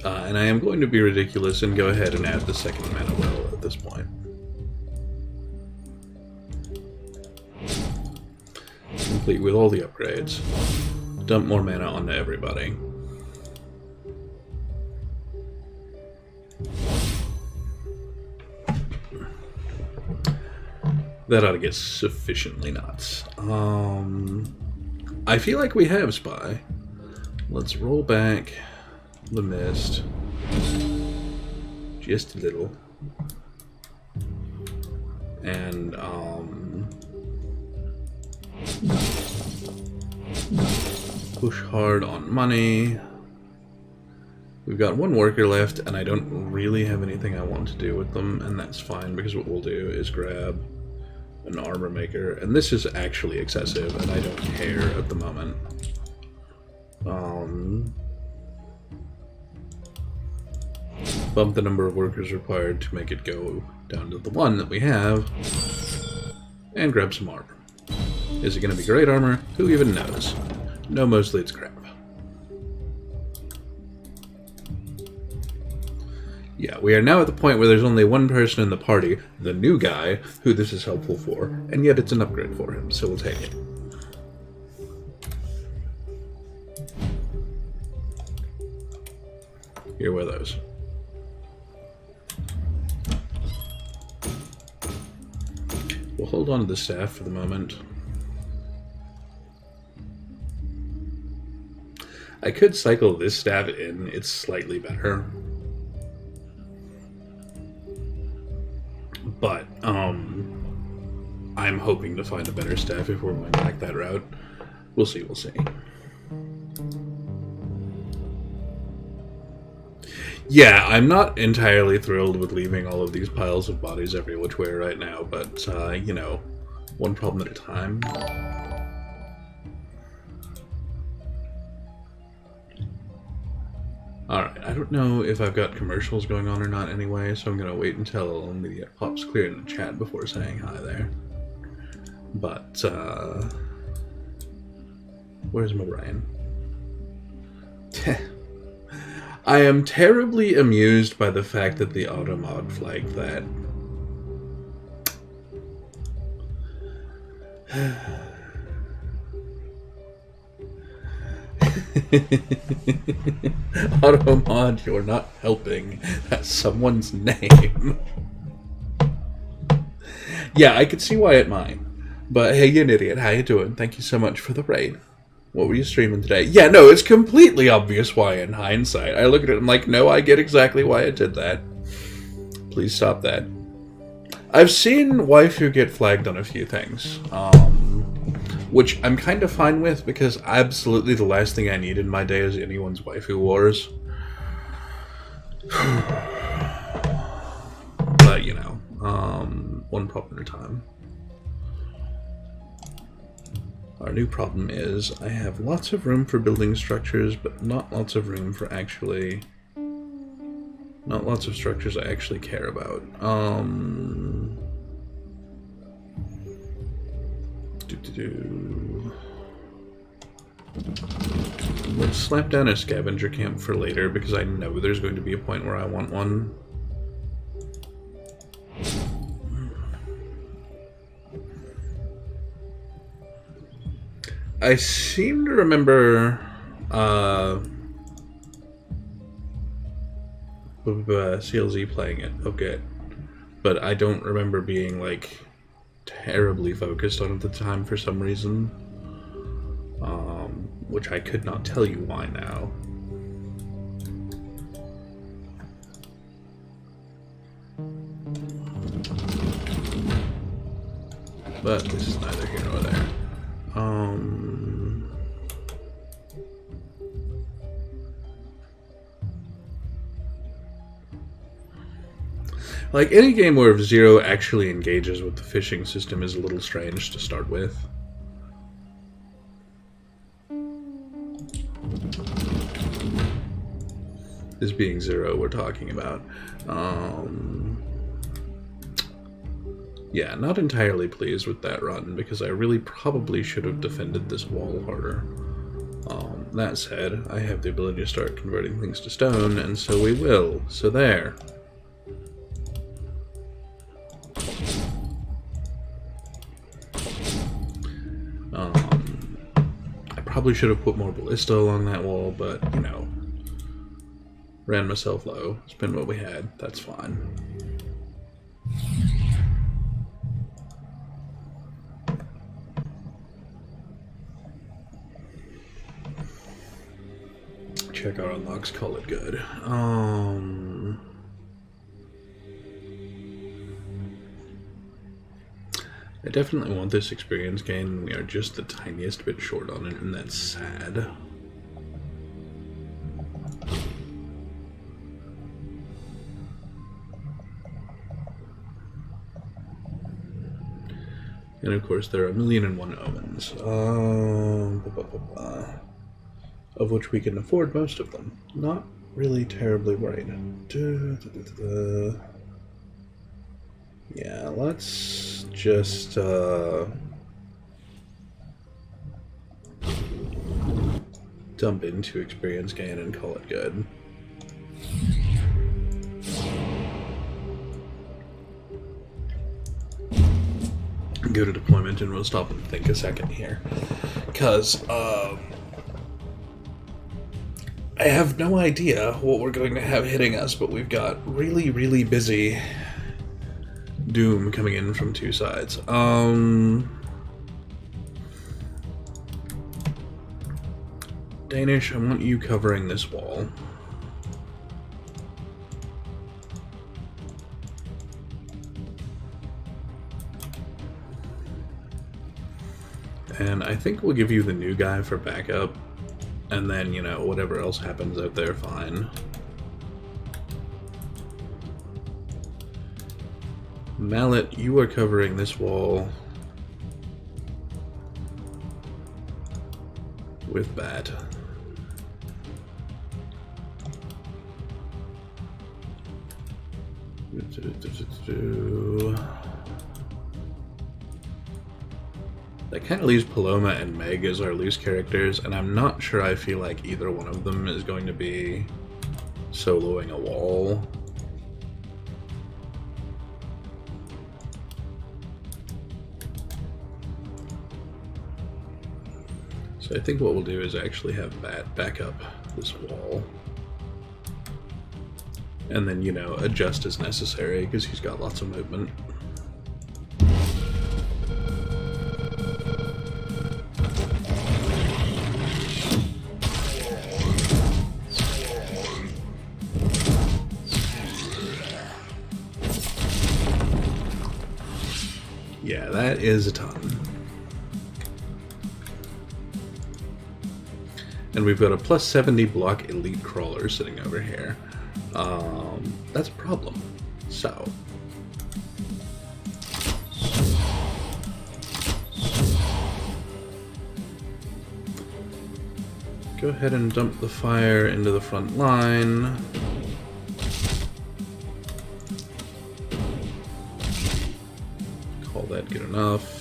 And I am going to be ridiculous and go ahead and add the second mana well at this point. Complete with all the upgrades. Dump more mana onto everybody. That ought to get sufficiently nuts. I feel like we have Spy. Let's roll back the mist. Just a little. And, push hard on money. We've got 1 worker left, and I don't really have anything I want to do with them, and that's fine, because what we'll do is grab an armor maker, and this is actually excessive, and I don't care at the moment. Bump the number of workers required to make it go down to the 1 that we have, and grab some armor. Is it going to be great armor? Who even knows? No, mostly it's crap. Yeah, we are now at the point where there's only 1 person in the party, the new guy, who this is helpful for, and yet it's an upgrade for him, so we'll take it. Here were those. We'll hold on to the staff for the moment. I could cycle this staff in, it's slightly better. But, I'm hoping to find a better staff if we're going back that route. We'll see, we'll see. Yeah, I'm not entirely thrilled with leaving all of these piles of bodies every which way right now, but, you know, one problem at a time. Alright, I don't know if I've got commercials going on or not anyway, so I'm going to wait until the pop's clear in the chat before saying hi there. But, where's my brain? I am terribly amused by the fact that the auto-mod flagged that. Auto-mod, you're not helping. That's someone's name. Yeah, I could see why it might. But hey, you an idiot. How you doing? Thank you so much for the raid. What were you streaming today? Yeah, no, it's completely obvious why in hindsight. I look at it and I'm like, no, I get exactly why I did that. Please stop that. I've seen waifu get flagged on a few things. Which I'm kind of fine with, because absolutely the last thing I need in my day is anyone's waifu wars. But, you know, one problem at a time. Our new problem is I have lots of room for building structures, but not lots of room for actually... Not lots of structures I actually care about. Let's slap down a scavenger camp for later, because I know there's going to be a point where I want one. I seem to remember CLZ playing it. Okay. But I don't remember being, like, terribly focused on it at the time for some reason. Which I could not tell you why now. But this is neither here nor there. Like, any game where Zero actually engages with the fishing system is a little strange to start with. This being Zero we're talking about. Yeah, not entirely pleased with that run, because I really probably should have defended this wall harder. That said, I have the ability to start converting things to stone, and so we will. So there. I probably should have put more ballista along that wall, but, you know, ran myself low. It's been what we had. That's fine. Check our unlocks, call it good. I definitely want this experience gain. We are just the tiniest bit short on it, and that's sad. And of course, there are 1,000,001 omens, of which we can afford most of them. Not really terribly worried. Yeah, let's just dump into experience gain and call it good. Go to deployment, and we'll stop and think a second here, because I have no idea what we're going to have hitting us, but we've got really, really busy doom coming in from two sides. Danish, I want you covering this wall. And I think we'll give you the new guy for backup, and then, you know, whatever else happens out there, fine. Mallet, you are covering this wall with Bat. That kind of leaves Paloma and Meg as our loose characters, and I'm not sure I feel like either one of them is going to be soloing a wall. So I think what we'll do is actually have Bat back up this wall. And then, you know, adjust as necessary, because he's got lots of movement. Yeah, that is a ton. And we've got a plus 70 block elite crawler sitting over here. That's a problem. So go ahead and dump the fire into the front line. Call that good enough.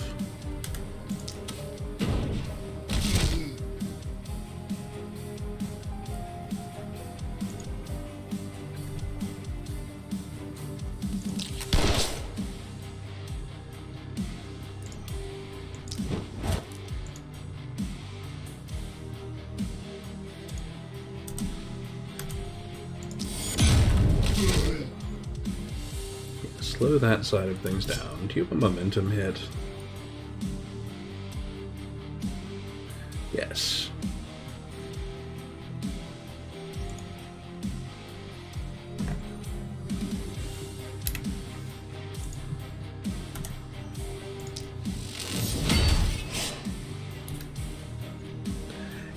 Slow that side of things down. Do you have a momentum hit? Yes.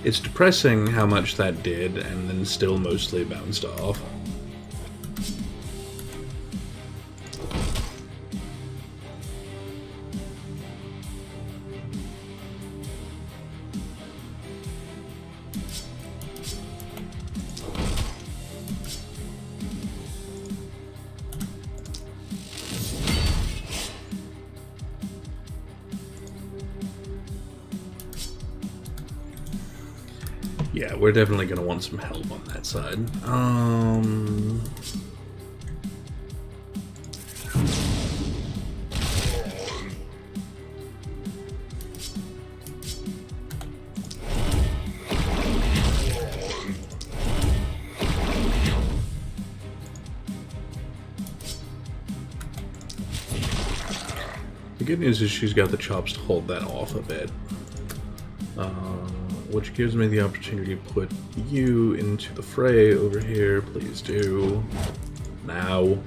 It's depressing how much that did, and then still mostly bounced off. Yeah, we're definitely going to want some help on that side. The good news is she's got the chops to hold that off a bit. Which gives me the opportunity to put you into the fray over here. Please do. Now.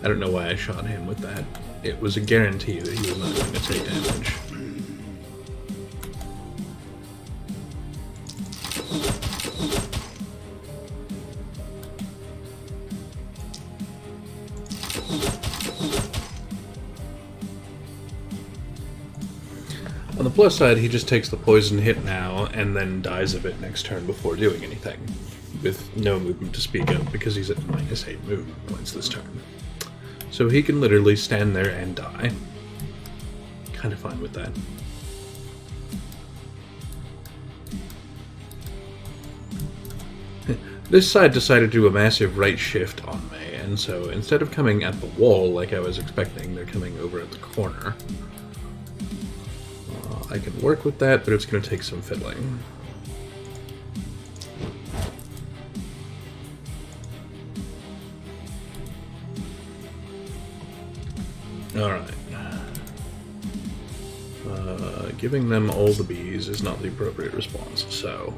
I don't know why I shot him with that. It was a guarantee that he was not going to take damage. On the plus side, he just takes the poison hit now and then dies of it next turn before doing anything, with no movement to speak of because he's at -8 movement points this turn. So he can literally stand there and die. Kind of fine with that. This side decided to do a massive right shift on me, and so instead of coming at the wall like I was expecting, they're coming over at the corner. I can work with that, but it's going to take some fiddling. Alright. Giving them all the bees is not the appropriate response, so...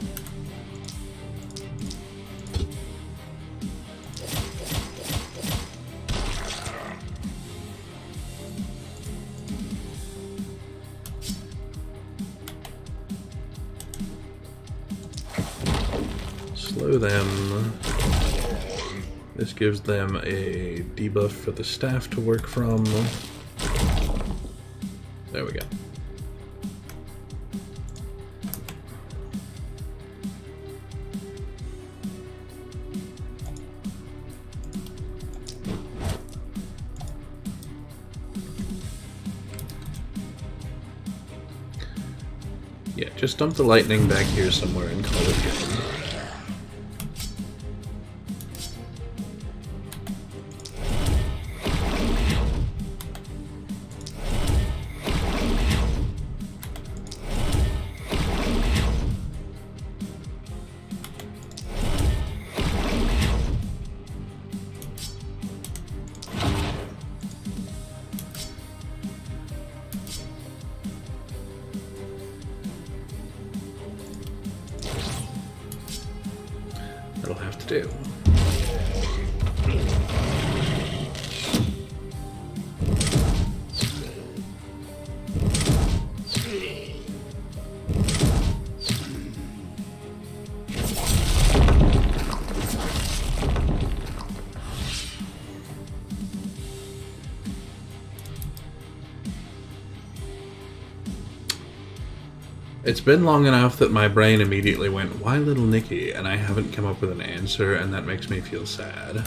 slow them. This gives them a debuff for the staff to work from. There we go. Yeah, just dump the lightning back here somewhere and call it good. That'll have to do. It's been long enough that my brain immediately went, why little Nikki? And I haven't come up with an answer, and that makes me feel sad.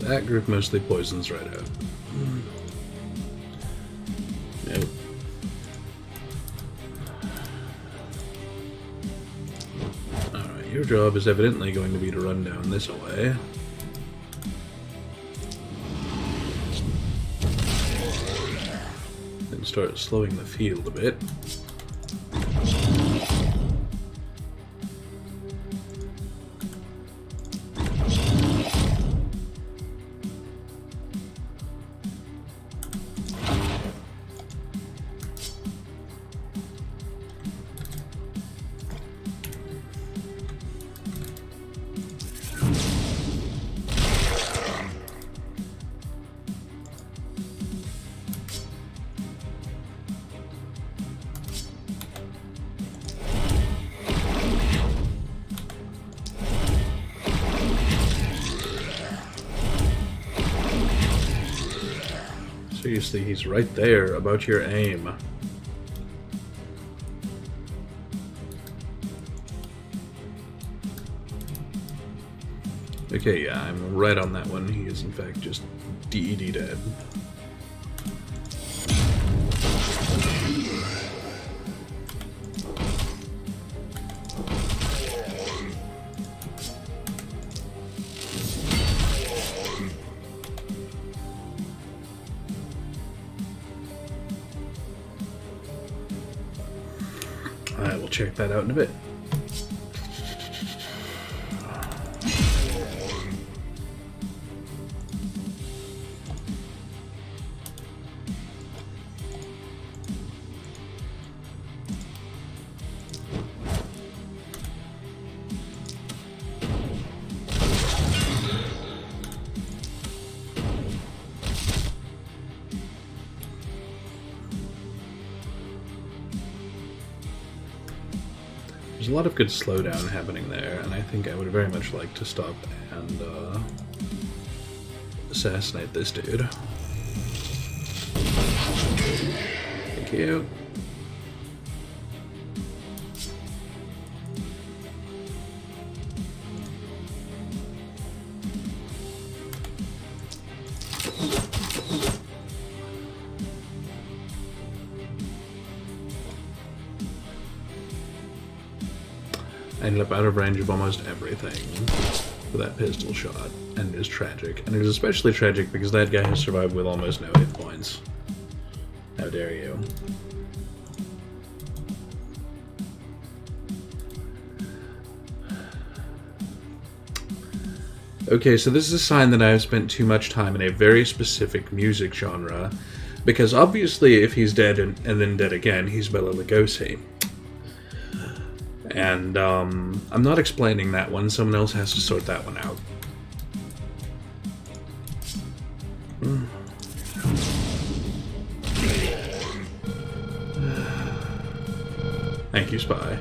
that group mostly poisons right out. Nope. Alright, your job is evidently going to be to run down this way. And start slowing the field a bit. Seriously, he's right there about your aim. Okay, yeah, I'm right on that one. He is in fact just DED dead. I will check that out in a bit. There's a lot of good slowdown happening there, and I think I would very much like to stop and assassinate this dude. Thank you. I ended up out of range of almost everything for that pistol shot, and it is tragic. And it is especially tragic because that guy has survived with almost no hit points. How dare you. Okay, so this is a sign that I have spent too much time in a very specific music genre, because obviously if he's dead and then dead again, he's Bela Lugosi. And I'm not explaining that one, someone else has to sort that one out. Thank you, Spy.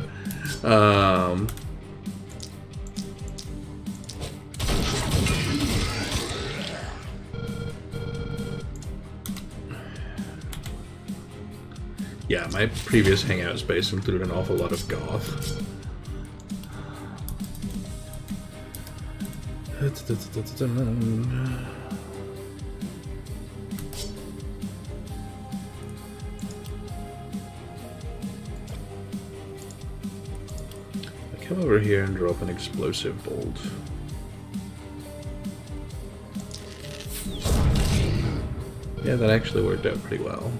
Yeah, my previous hangout space included an awful lot of goth. I come over here and drop an explosive bolt. Yeah, that actually worked out pretty well.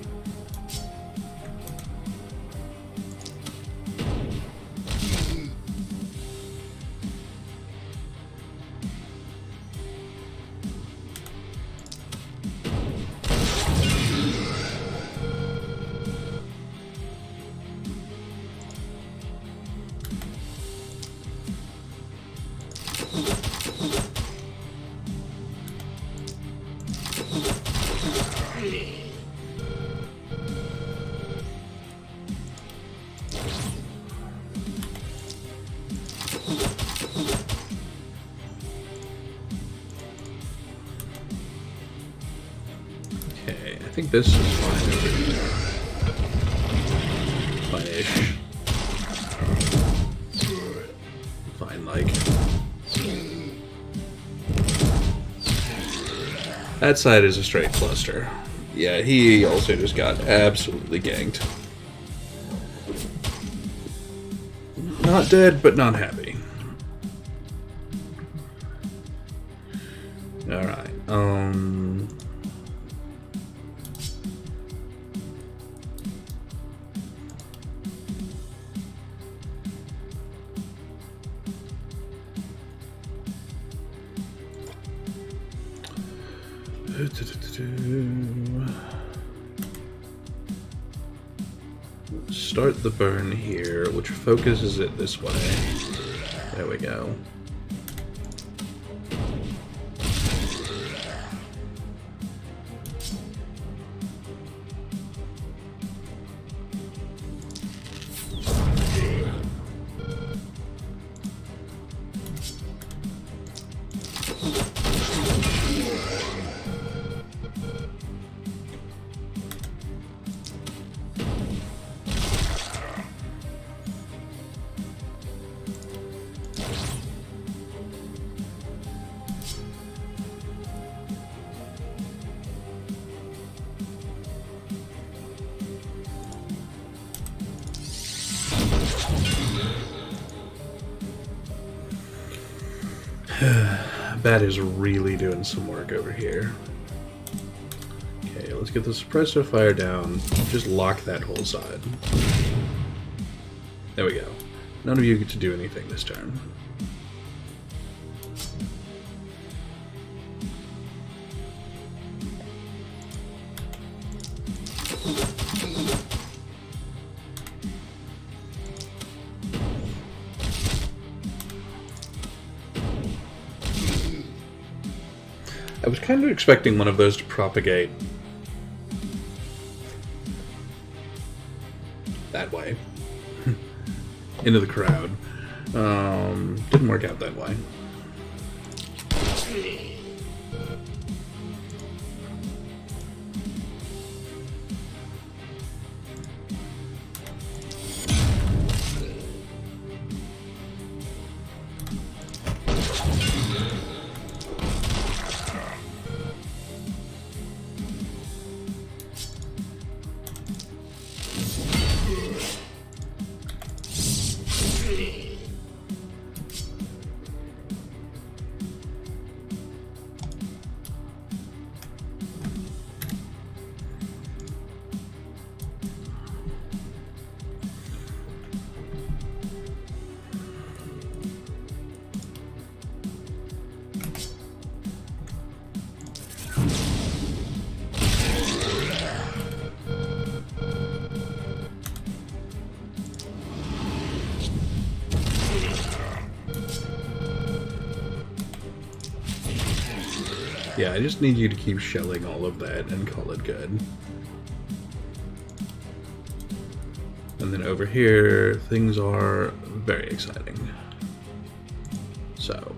Okay, I think this is fine over here. Fine-ish. Fine, like. That side is a straight cluster. Yeah, he also just got absolutely ganked. Not dead, but not happy. Alright, start the burn here, which focuses it this way. There we go. Bat is really doing some work over here. Okay, let's get the suppressor fire down. Just lock that whole side. There we go. None of you get to do anything this turn. I was kind of expecting one of those to propagate that way into the crowd. Didn't work out that way. Yeah, I just need you to keep shelling all of that and call it good. And then over here, things are very exciting. So.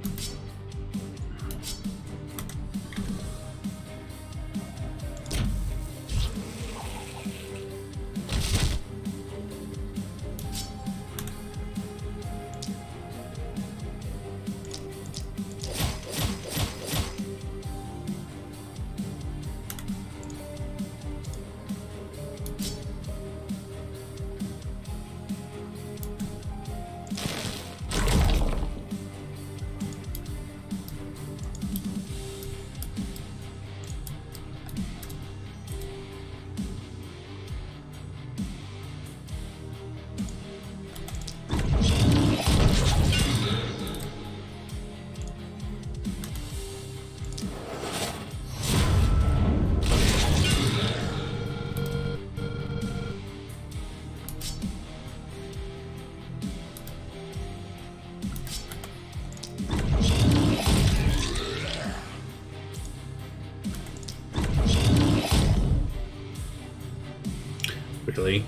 Really?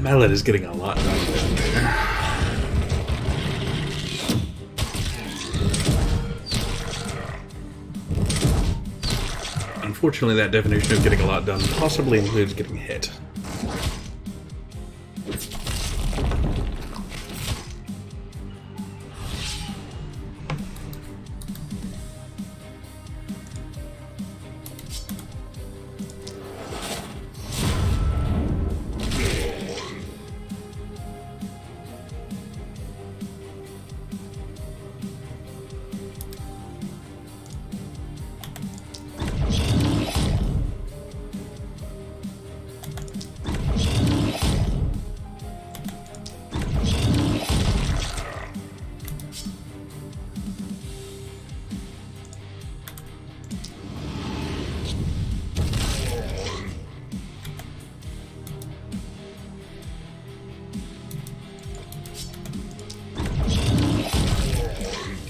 Belated is getting a lot done down there. Unfortunately, that definition of getting a lot done possibly includes getting hit.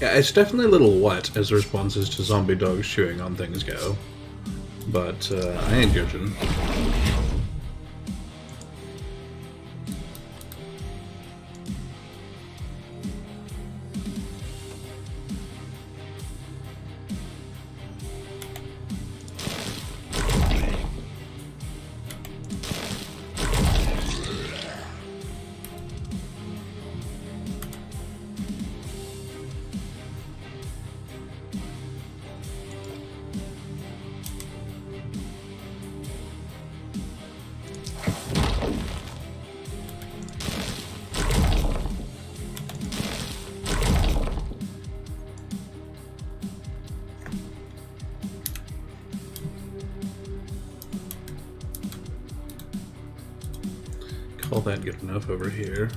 Yeah, it's definitely a little wet as responses to zombie dogs chewing on things go, but I ain't judging. Call that good enough over here.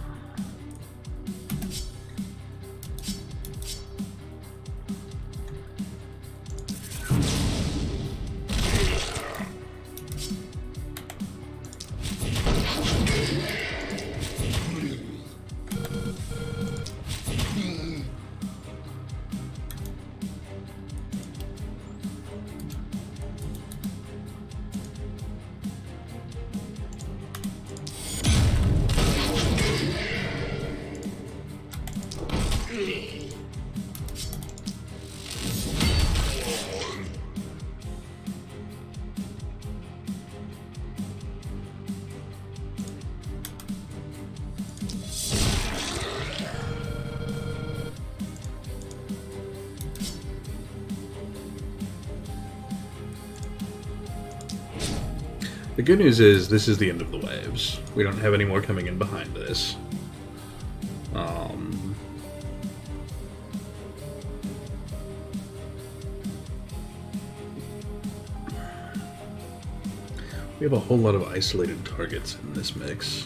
The good news is this is the end of the waves. We don't have any more coming in behind this. We have a whole lot of isolated targets in this mix.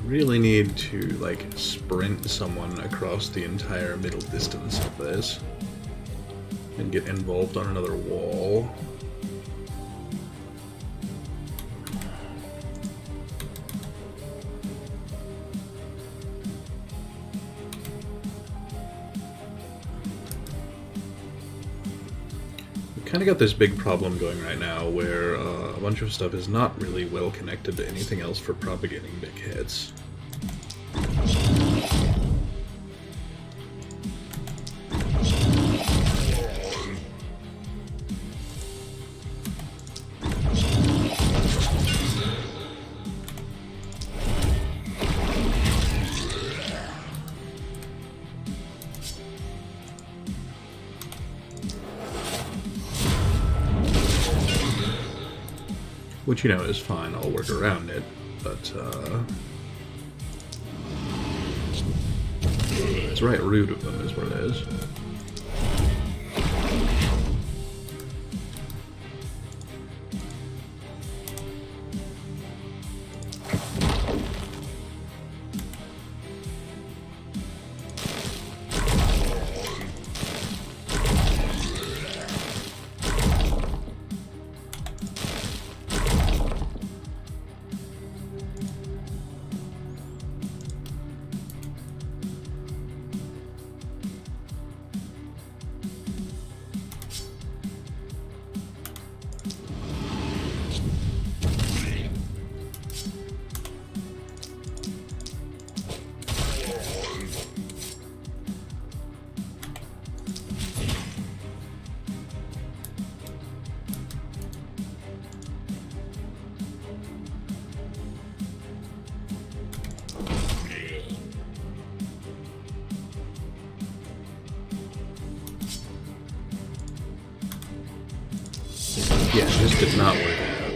really need to, like, sprint someone across the entire middle distance of this and get involved on another wall. Kind of got this big problem going right now where a bunch of stuff is not really well connected to anything else for propagating big hits. Which, you know, is fine, I'll work around it, but, it's right rude of them is what it is. Yeah, this did not work out.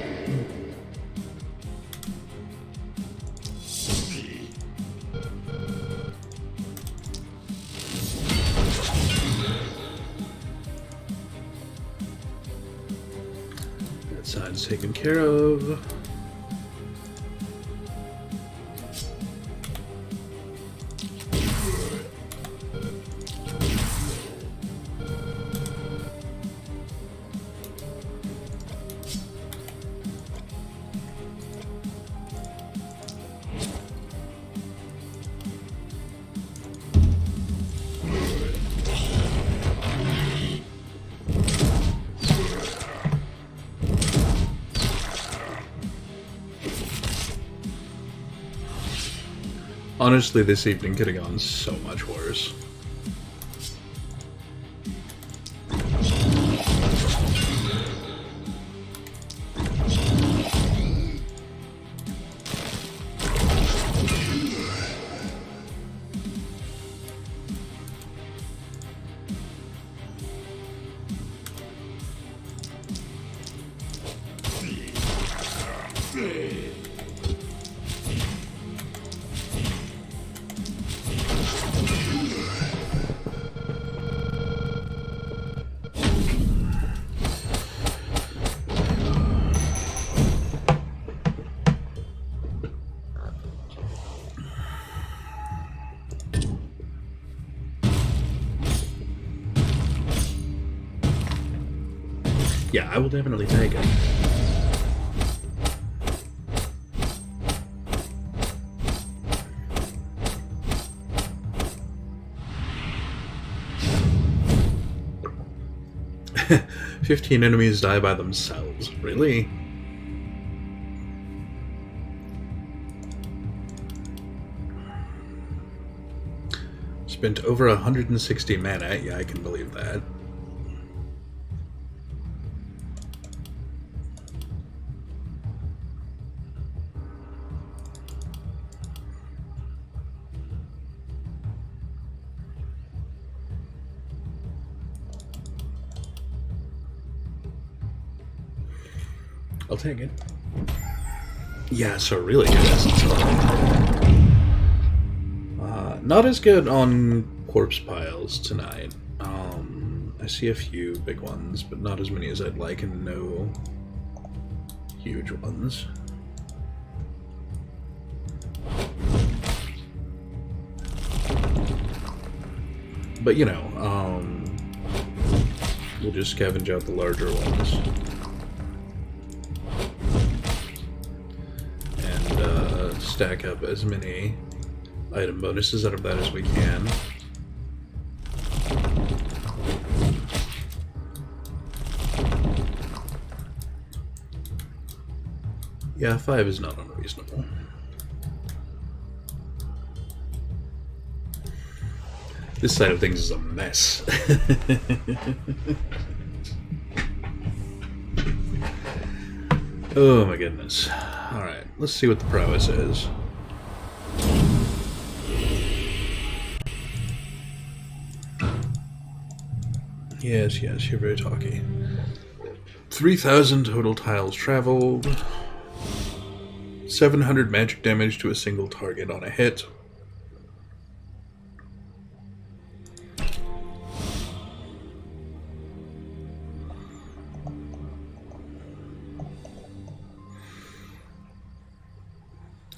That side's taken care of. Honestly, this evening could have gone so much worse. Yeah, I will definitely take it. "15 enemies die by themselves." Really? Spent over 160 mana. Yeah, I can believe that. I'll take it. Yeah, so really good essence. Not as good on corpse piles tonight. I see a few big ones, but not as many as I'd like, and no huge ones. But, you know, we'll just scavenge out the larger ones. And stack up as many item bonuses out of that as we can. Yeah, 5 is not unreasonable. This side of things is a mess. Oh my goodness. Alright, let's see what the prowess is. Yes, yes, you're very talky. 3,000 total tiles traveled. 700 magic damage to a single target on a hit.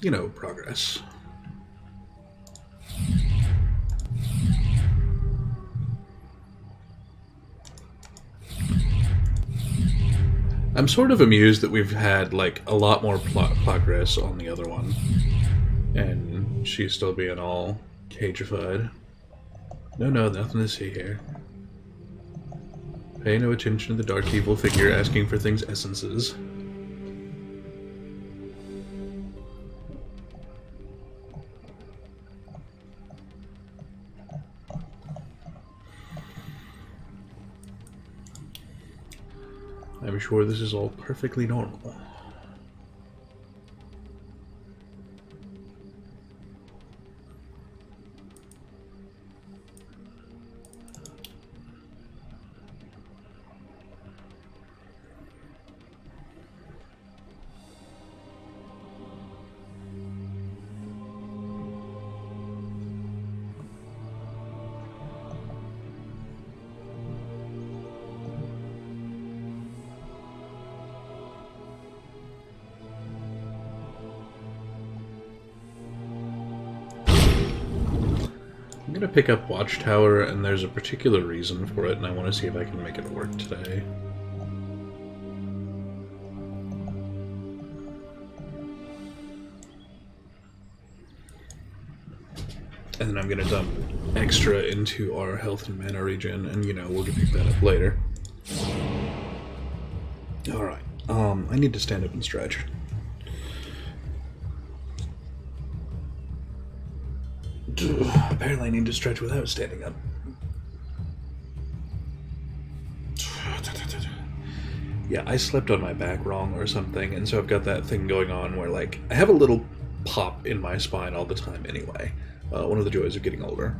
You know, progress. I'm sort of amused that we've had, like, a lot more progress on the other one. And she's still being all cagified. No, nothing to see here. Pay no attention to the dark evil figure asking for things essences. I'm sure this is all perfectly normal. I'm gonna pick up Watchtower, and there's a particular reason for it, and I want to see if I can make it work today. And then I'm gonna dump extra into our health and mana regen, and you know, we'll get pick that up later. Alright, I need to stand up and stretch. Apparently I need to stretch without standing up. Yeah, I slept on my back wrong or something, and so I've got that thing going on where, like, I have a little pop in my spine all the time anyway. One of the joys of getting older.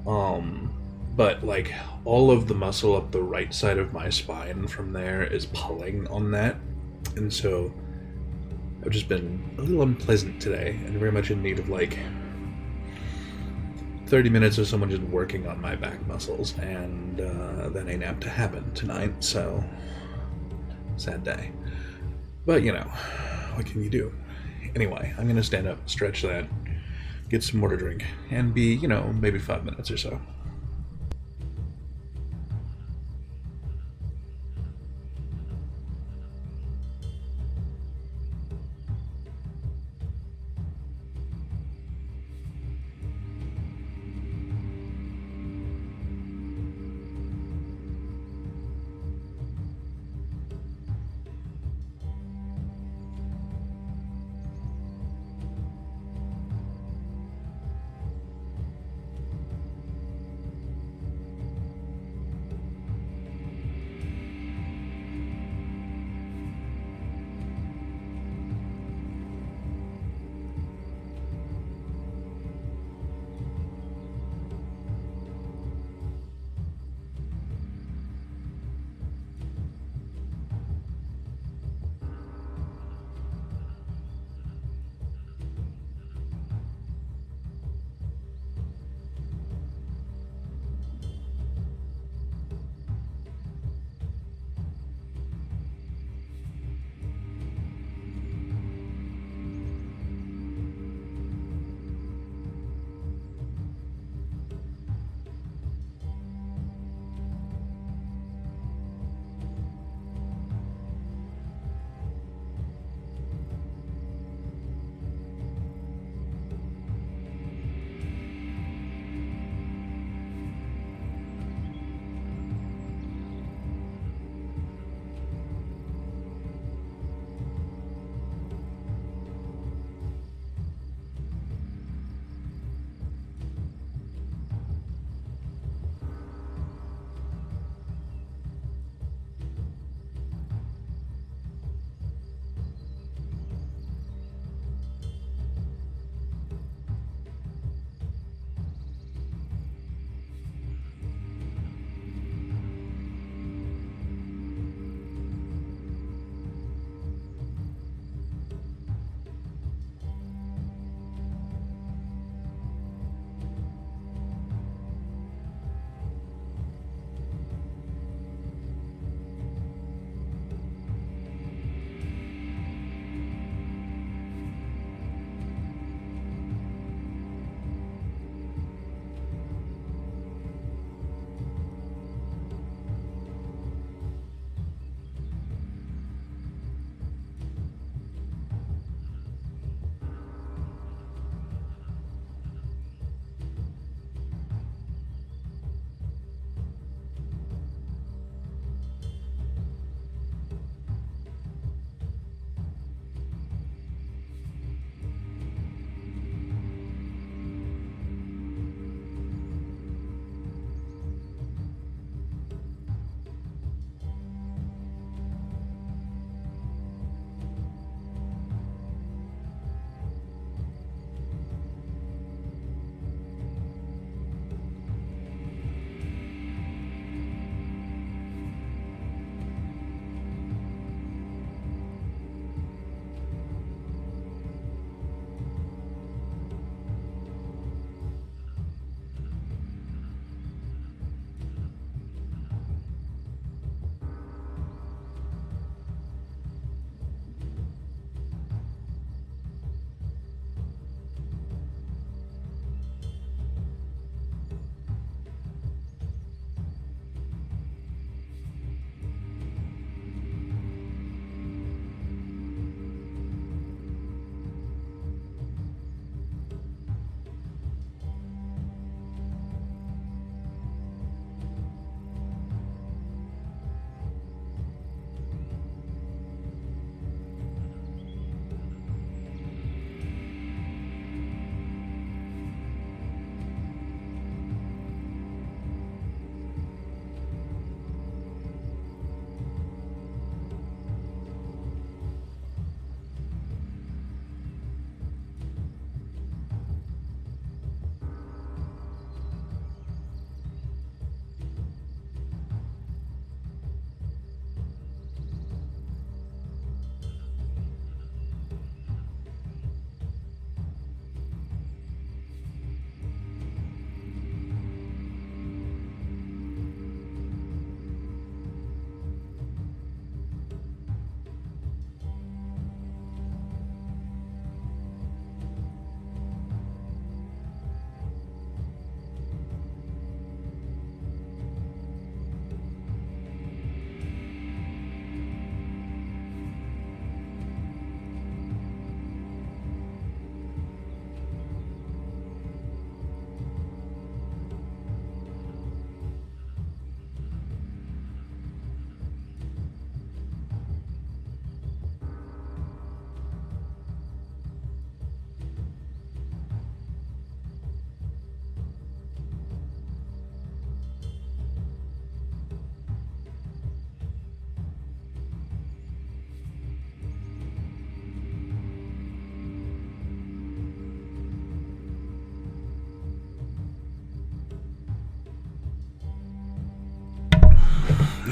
But, like, all of the muscle up the right side of my spine from there is pulling on that, and so I've just been a little unpleasant today, and very much in need of, like, 30 minutes of someone just working on my back muscles, and that ain't apt to happen tonight, so sad day. But, you know, what can you do? Anyway, I'm gonna stand up, stretch that, get some more to drink, and be, you know, maybe 5 minutes or so.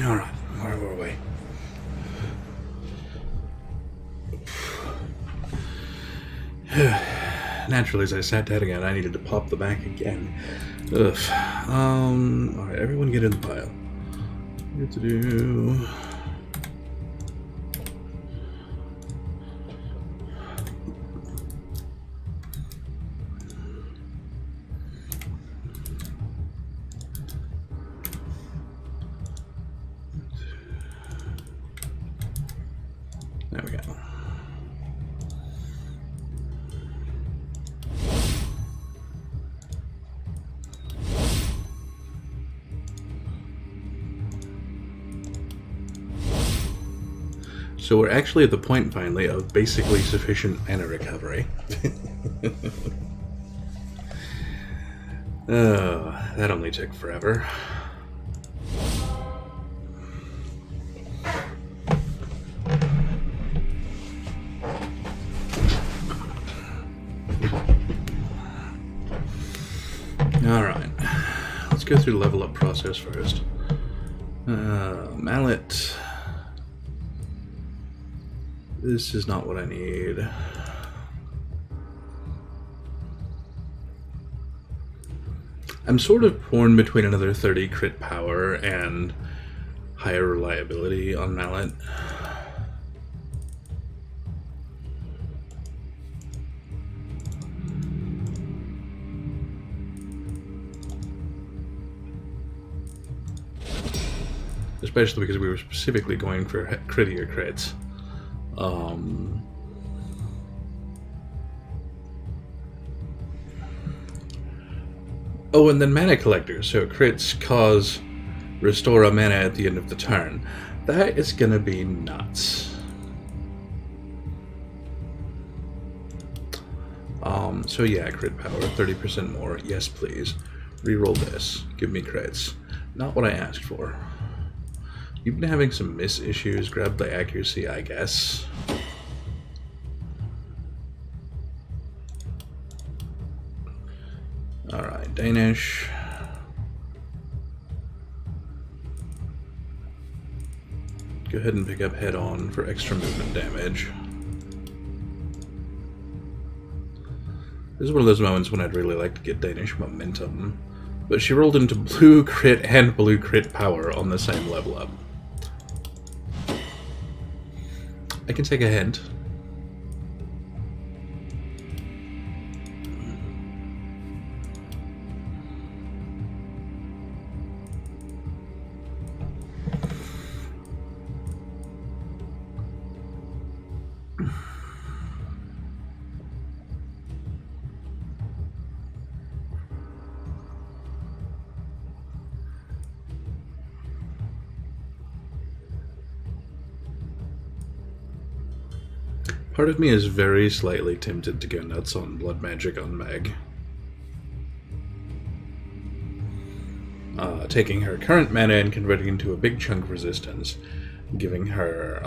Alright, where were we? Naturally, as I sat down again, I needed to pop the back again. Ugh. Alright, everyone get in the pile. What to do? There we go. So we're actually at the point, finally, of basically sufficient mana recovery. Oh, that only took forever. Alright, let's go through the level up process first. Mallet. This is not what I need. I'm sort of torn between another 30 crit power and higher reliability on Mallet. Especially because we were specifically going for crittier crits. Oh, and then mana collector. So crits cause restore a mana at the end of the turn. That is gonna be nuts. So yeah, crit power, 30% more. Yes, please. Reroll this. Give me crits. Not what I asked for. You've been having some miss issues. Grab the accuracy, I guess. Alright, Danish. Go ahead and pick up head on for extra movement damage. This is one of those moments when I'd really like to get Danish momentum. But she rolled into blue crit and blue crit power on the same level up. I can take a hint. Part of me is very slightly tempted to go nuts on blood magic on Meg. Taking her current mana and converting into a big chunk of resistance, giving her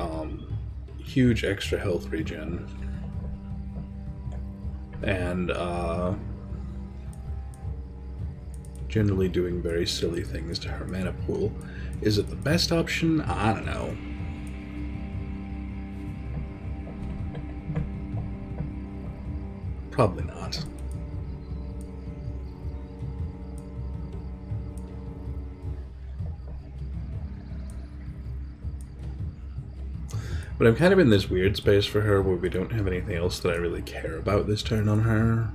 huge extra health regen, and generally doing very silly things to her mana pool. Is it the best option? I don't know. Probably not. But I'm kind of in this weird space for her where we don't have anything else that I really care about this turn on her.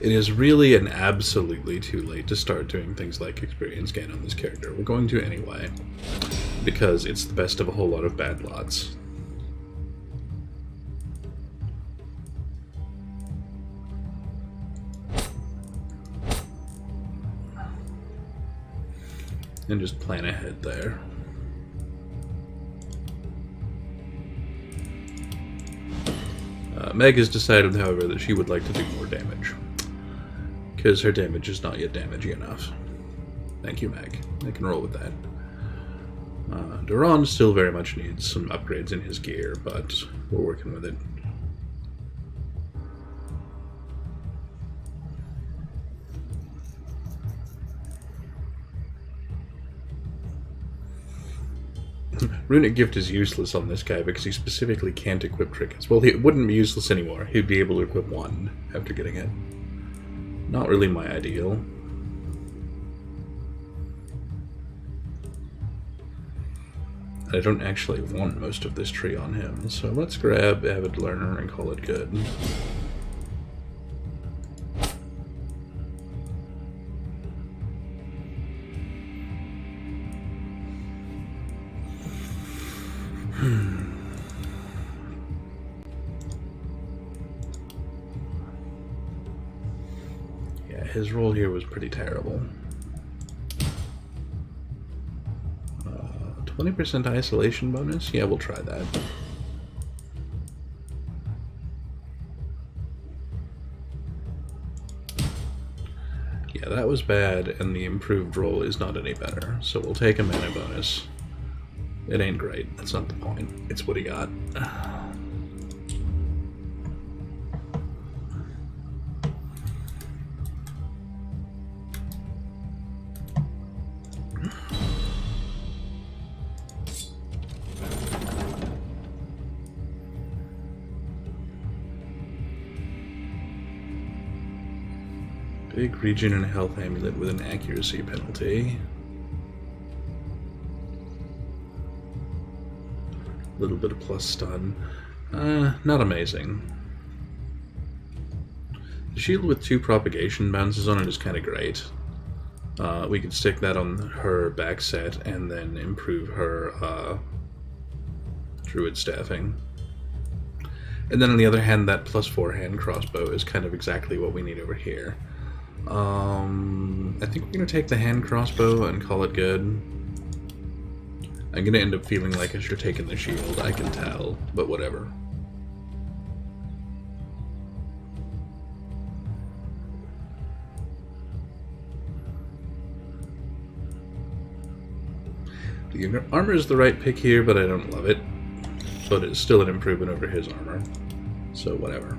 It is really and absolutely too late to start doing things like experience gain on this character. We're going to anyway, because it's the best of a whole lot of bad lots. And just plan ahead there. Meg has decided, however, that she would like to do more damage, because her damage is not yet damaging enough. Thank you, Meg. I can roll with that. Duran still very much needs some upgrades in his gear, but we're working with it. Runic Gift is useless on this guy because he specifically can't equip trinkets. Well, it wouldn't be useless anymore. He'd be able to equip one after getting it. Not really my ideal. I don't actually want most of this tree on him, so let's grab Avid Learner and call it good. Yeah, his roll here was pretty terrible. 20% isolation bonus? Yeah, we'll try that. Yeah, that was bad, and the improved roll is not any better, so we'll take a mana bonus. It ain't great, that's not the point. It's what he got. Big regen and health amulet with an accuracy penalty. A little bit of plus stun. Not amazing. The shield with 2 propagation bounces on it is kind of great. We could stick that on her back set and then improve her druid staffing. And then on the other hand, that +4 hand crossbow is kind of exactly what we need over here. I think we're going to take the hand crossbow and call it good. I'm going to end up feeling like I should have taken the shield, I can tell, but whatever. The armor is the right pick here, but I don't love it. But it's still an improvement over his armor, so whatever.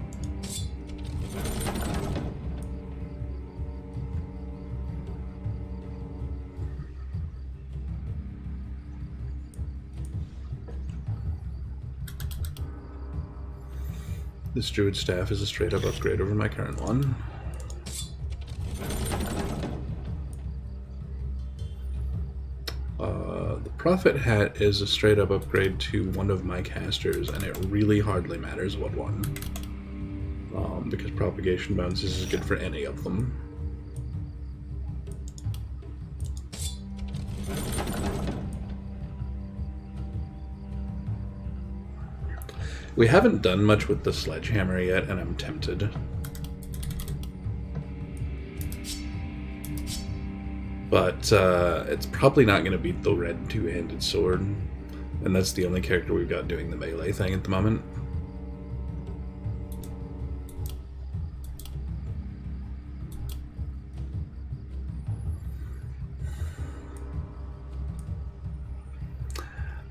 This druid staff is a straight up upgrade over my current one. The Prophet Hat is a straight up upgrade to one of my casters, and it really hardly matters what one. Because propagation bounces is good for any of them. We haven't done much with the sledgehammer yet, and I'm tempted. But it's probably not going to beat the red two-handed sword, and that's the only character we've got doing the melee thing at the moment.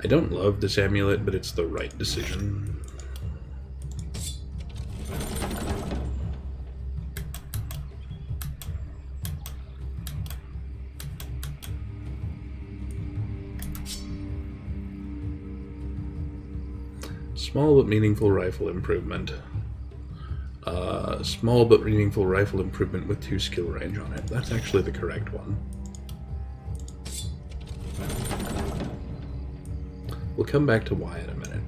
I don't love this amulet, but it's the right decision. Small but meaningful rifle improvement. Small but meaningful rifle improvement with 2 skill range on it. That's actually the correct one. We'll come back to why in a minute.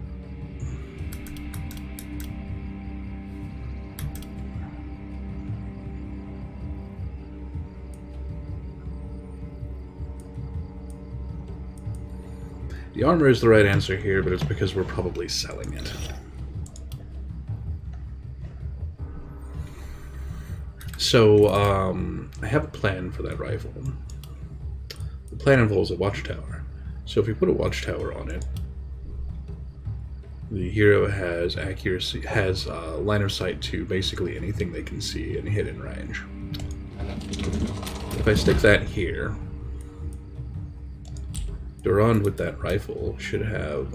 The armor is the right answer here, but it's because we're probably selling it. So, I have a plan for that rifle. The plan involves a watchtower. So if we put a watchtower on it, the hero has accuracy, has line of sight to basically anything they can see and hit in range. If I stick that here, Durand with that rifle should have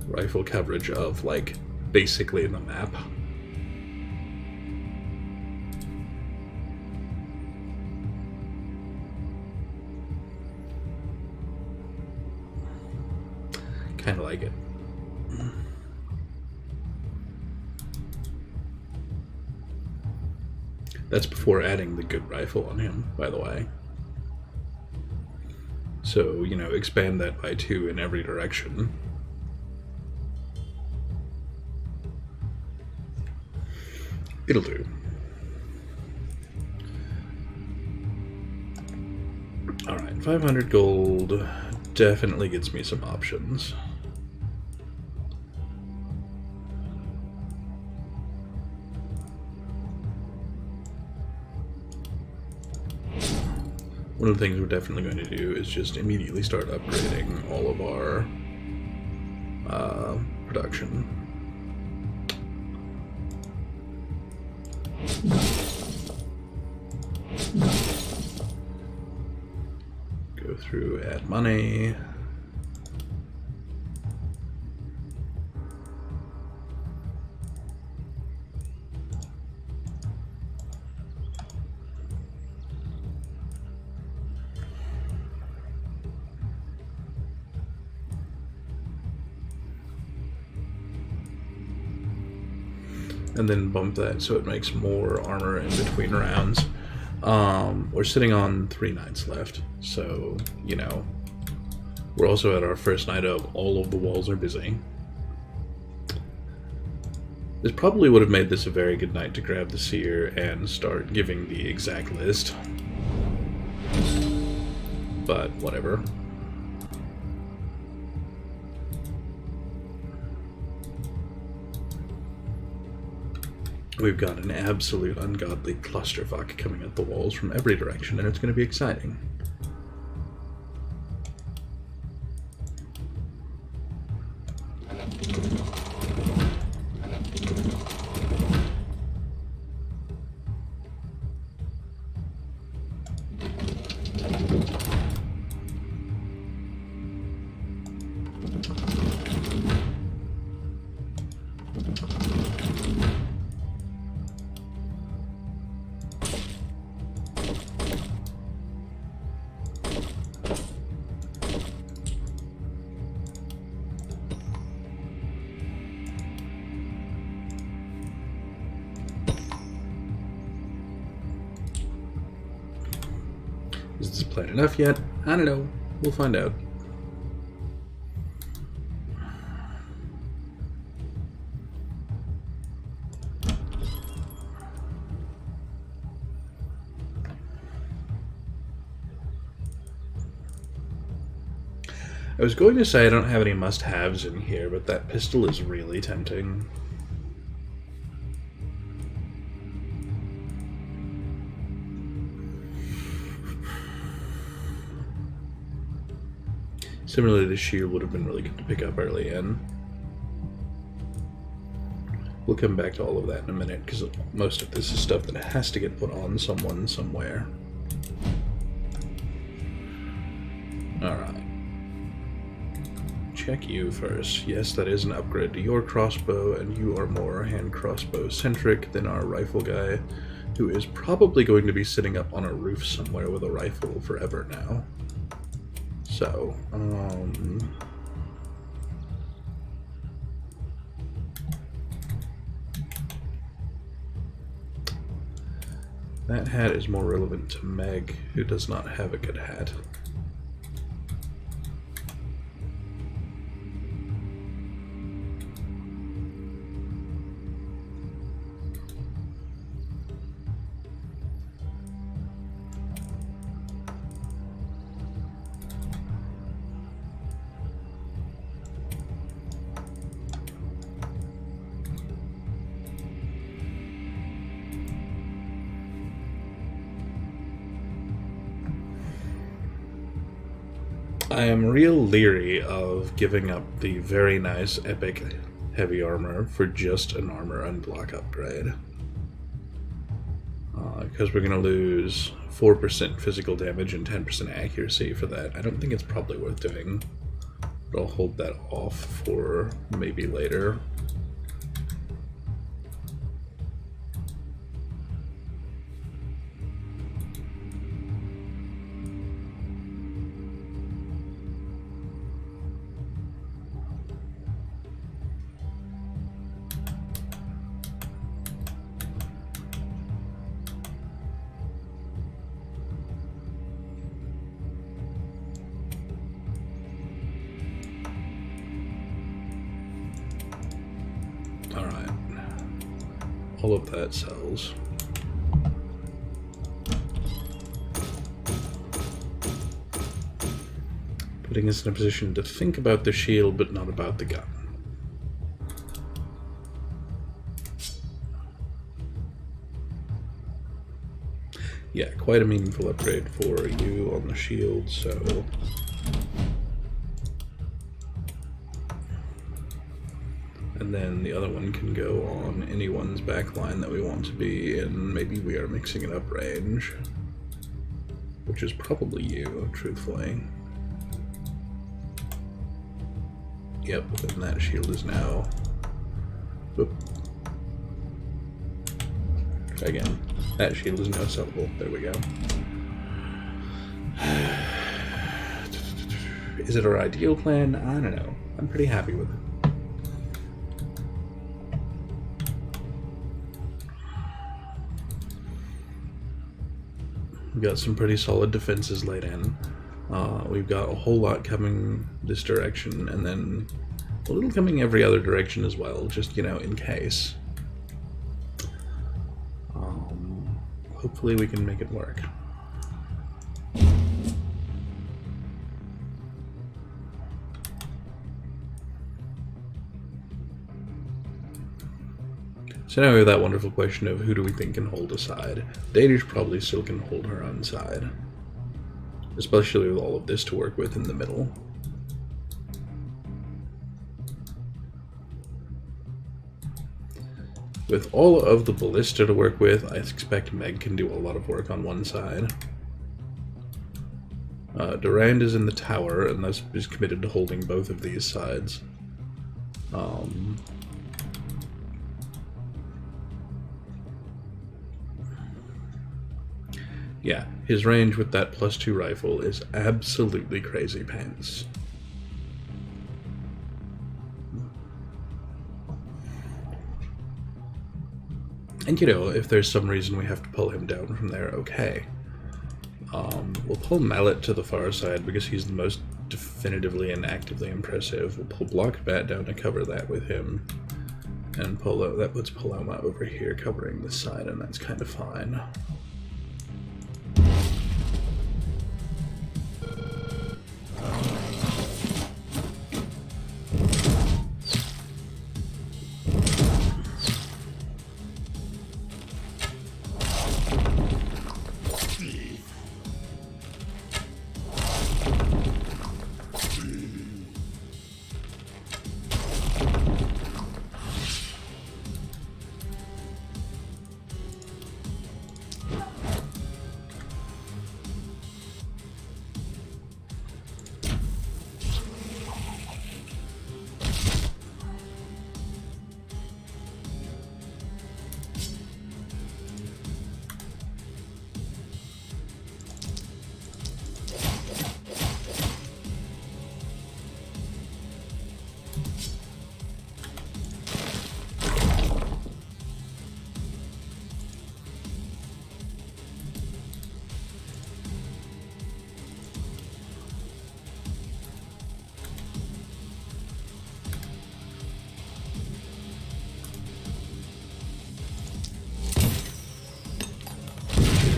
rifle coverage of like basically the map. Kind of like it. That's before adding the good rifle on him, by the way. So, you know, expand that by 2 in every direction. It'll do. Alright, 500 gold definitely gets me some options. One of the things we're definitely going to do is just immediately start upgrading all of our production. Go through, add money. And then bump that so it makes more armor in between rounds. We're sitting on 3 nights left, so, you know, we're also at our first night of all of the walls are busy. This probably would have made this a very good night to grab the seer and start giving the exact list. But whatever. We've got an absolute ungodly clusterfuck coming at the walls from every direction, and it's going to be exciting. Is this plan enough yet? I don't know. We'll find out. I was going to say I don't have any must-haves in here, but that pistol is really tempting. Similarly, the shield would have been really good to pick up early in. We'll come back to all of that in a minute, because most of this is stuff that has to get put on someone somewhere. Alright. Check you first. Yes, that is an upgrade to your crossbow, and you are more hand crossbow centric than our rifle guy, who is probably going to be sitting up on a roof somewhere with a rifle forever now. So, that hat is more relevant to Meg, who does not have a good hat. I am real leery of giving up the very nice epic heavy armor for just an armor unblock upgrade. Because we're going to lose 4% physical damage and 10% accuracy for that. I don't think it's probably worth doing. But I'll hold that off for maybe later. all of that sells. Putting us in a position to think about the shield, but not about the gun. Yeah, quite a meaningful upgrade for you on the shield, so... And then the other one can go on anyone's backline that we want to be in. Maybe we are mixing it up range. Which is probably you, truthfully. Yep, and that shield is now... Whoop. Try again. That shield is now sellable. There we go. Is it our ideal plan? I don't know. I'm pretty happy with it. We've got some pretty solid defenses laid in. We've got a whole lot coming this direction, and then a little coming every other direction as well, just, you know, in case. Hopefully we can make it work. So now we have that wonderful question of who do we think can hold a side. Danish probably still can hold her own side. Especially with all of this to work with in the middle. With all of the ballista to work with, I expect Meg can do a lot of work on one side. Durand is in the tower, and thus is committed to holding both of these sides. Yeah, his range with that +2 rifle is absolutely crazy pants. And, you know, if there's some reason we have to pull him down from there, okay. We'll pull Mallet to the far side because he's the most definitively and actively impressive. We'll pull Blockbat down to cover that with him. And that puts Paloma over here covering this side, and that's kind of fine.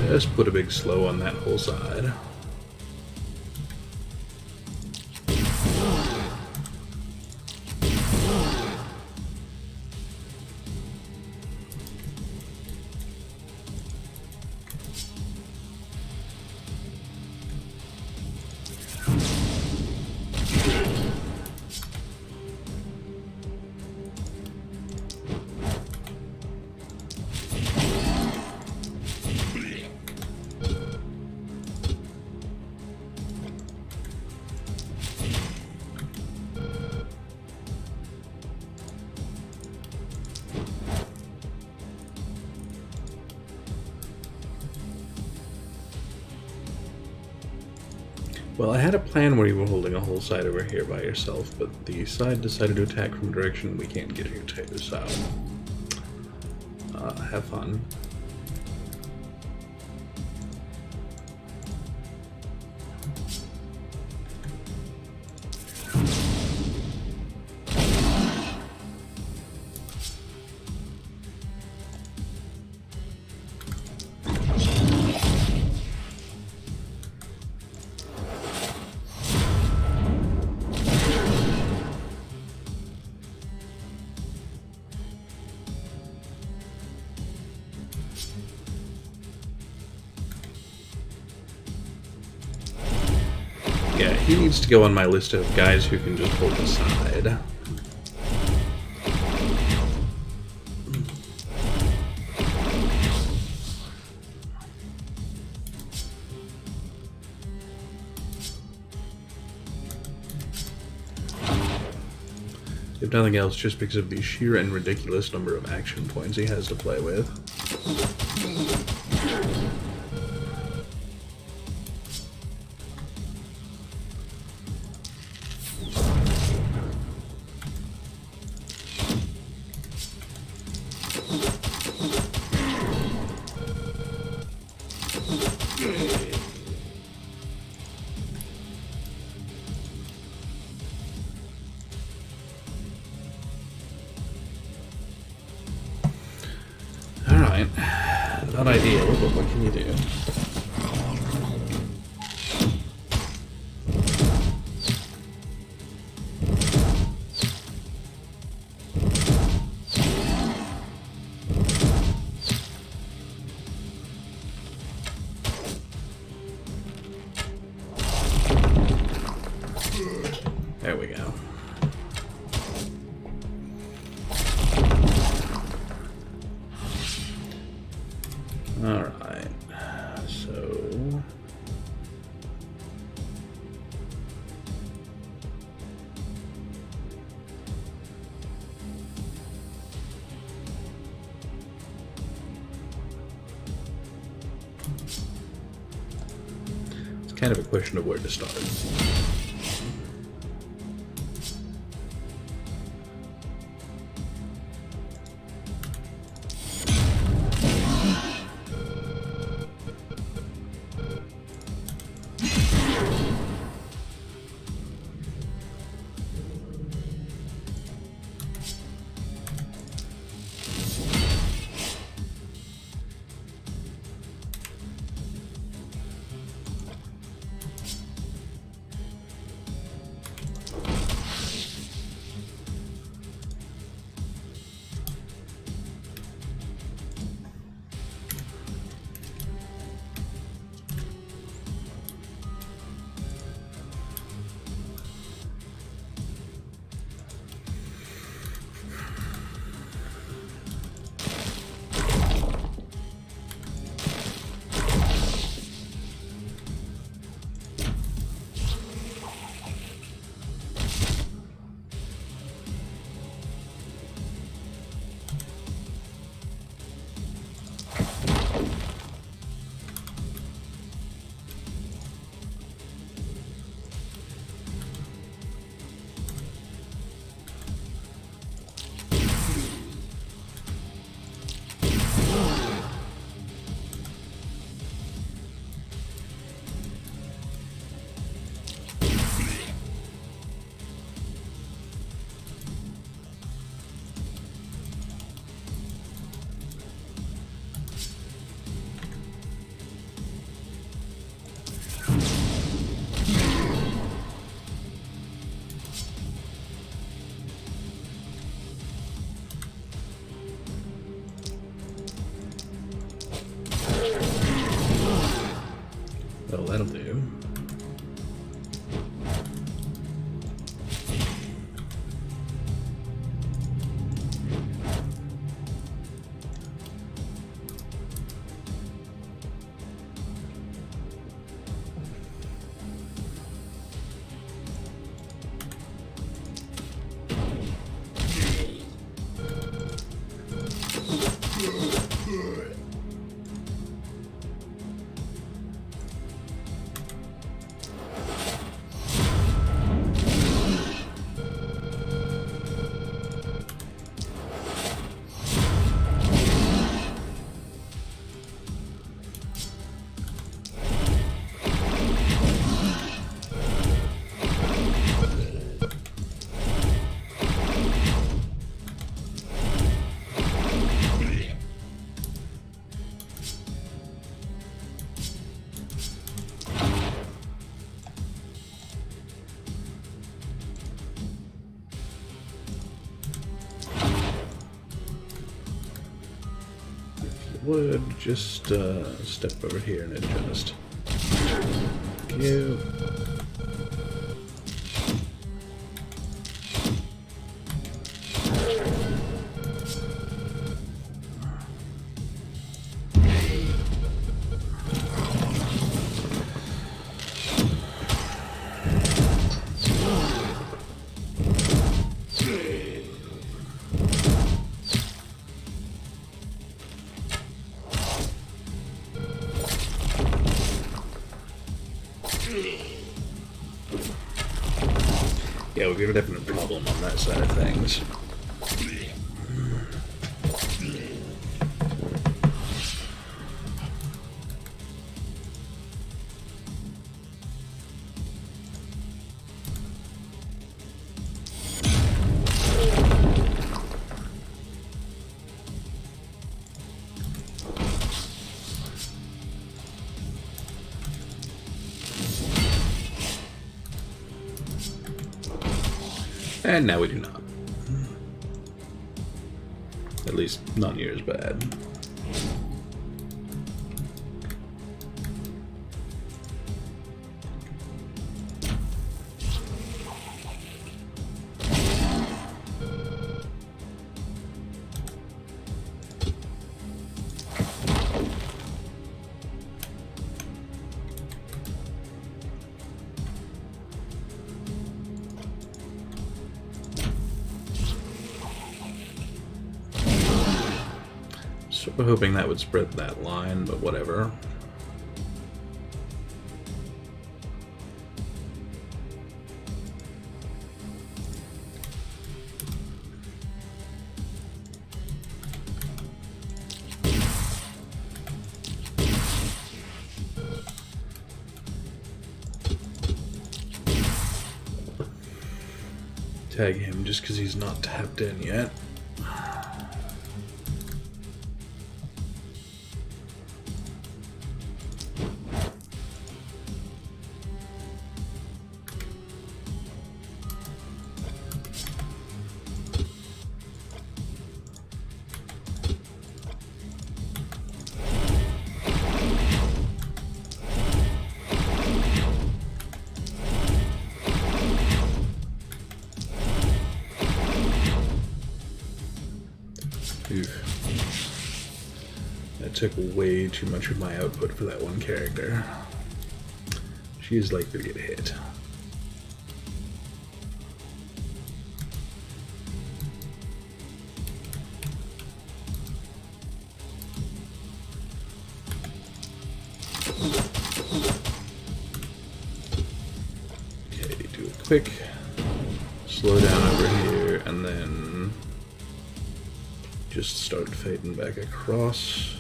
Just put a big slow on that whole side. Well, I had a plan where you were holding a whole side over here by yourself, but the side decided to attack from a direction we can't get here to, so... have fun. Yeah, he needs to go on my list of guys who can just hold the side. If nothing else, just because of the sheer and ridiculous number of action points he has to play with. Alright, not ideal, but what can you do? There we go. Alright, so... it's kind of a question of where to start. Well, that'll do. Would just step over here and adjust. Thank you. Yeah, we've got a definite problem on that side of things. And now we do not. At least not near as bad. Sort of hoping that would spread that line, but whatever. Tag him just because he's not tapped in yet. That took way too much of my output for that one character. She is likely to get hit. Okay, do a quick slow down over here, and then just start fading back across.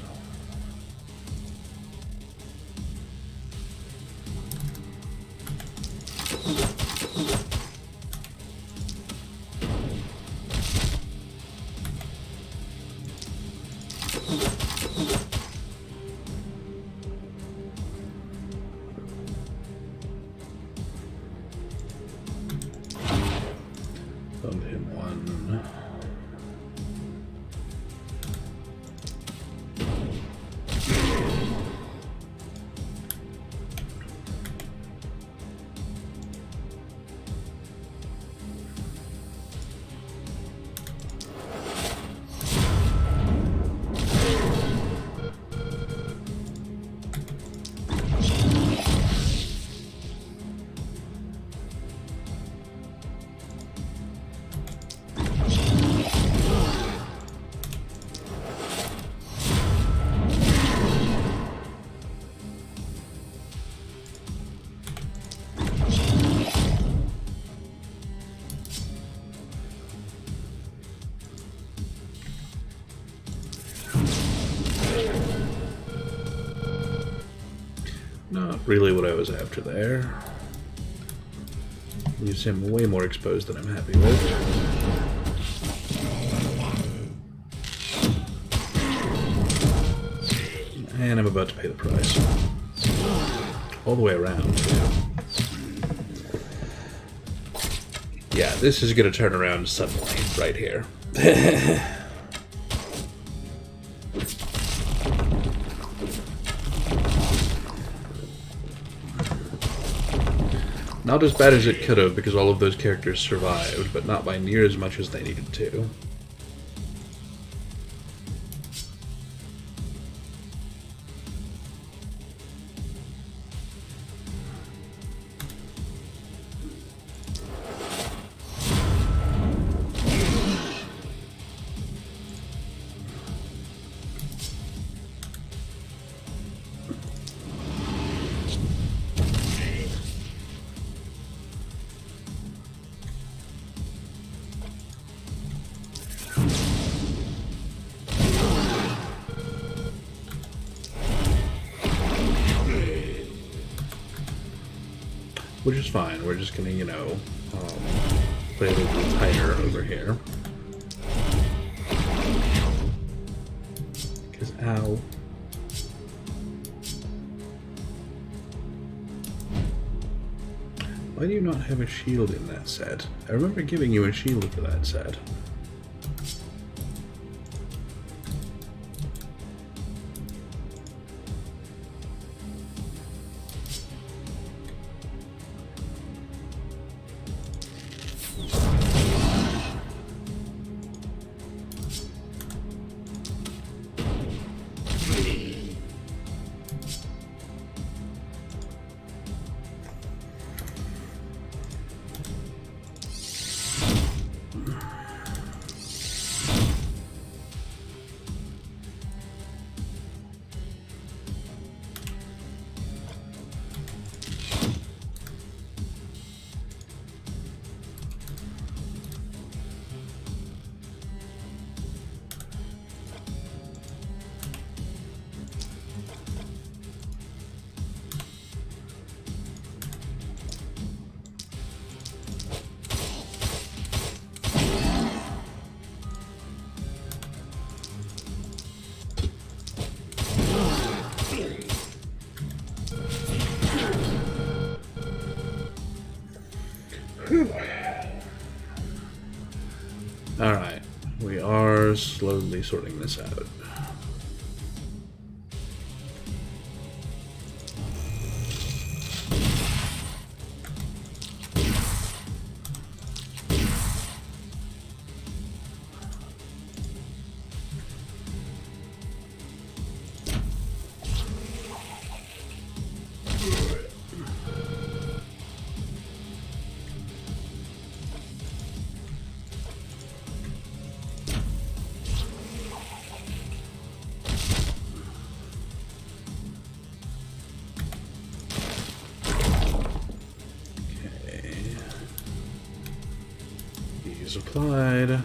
Bump him one. Not really what I was after there. Leaves him way more exposed than I'm happy with. And I'm about to pay the price. All the way around, too. Yeah, this is going to turn around suddenly, right here. Not as bad as it could have, because all of those characters survived, but not by near as much as they needed to. which is fine. We're just gonna, you know, play a little tighter over here. Because, ow. Why do you not have a shield in that set? I remember giving you a shield for that set. Alright, we are slowly sorting this out. Applied.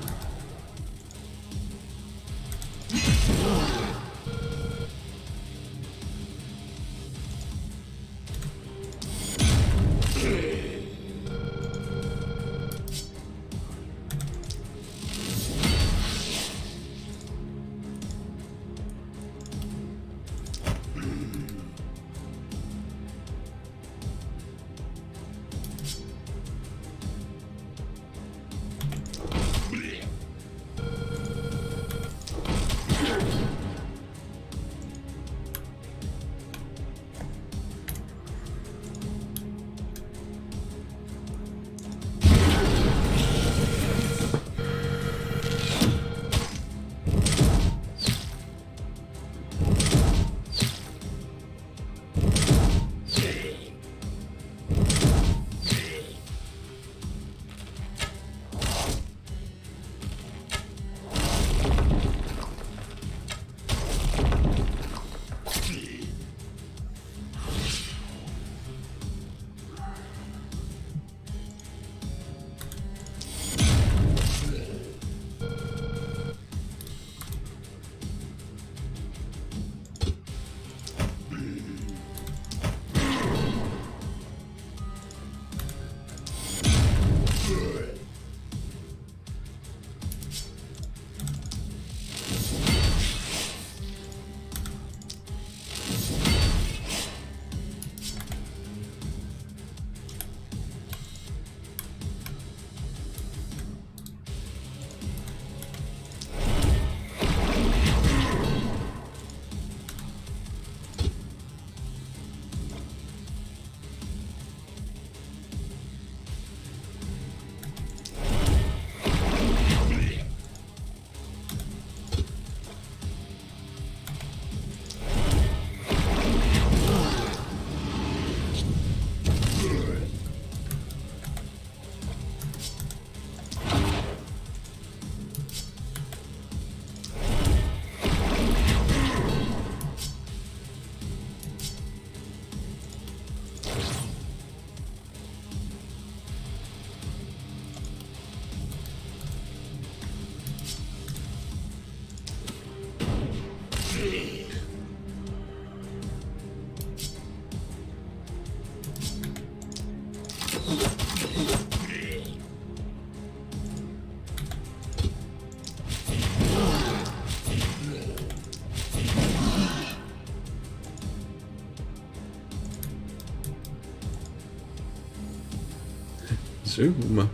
Zoom.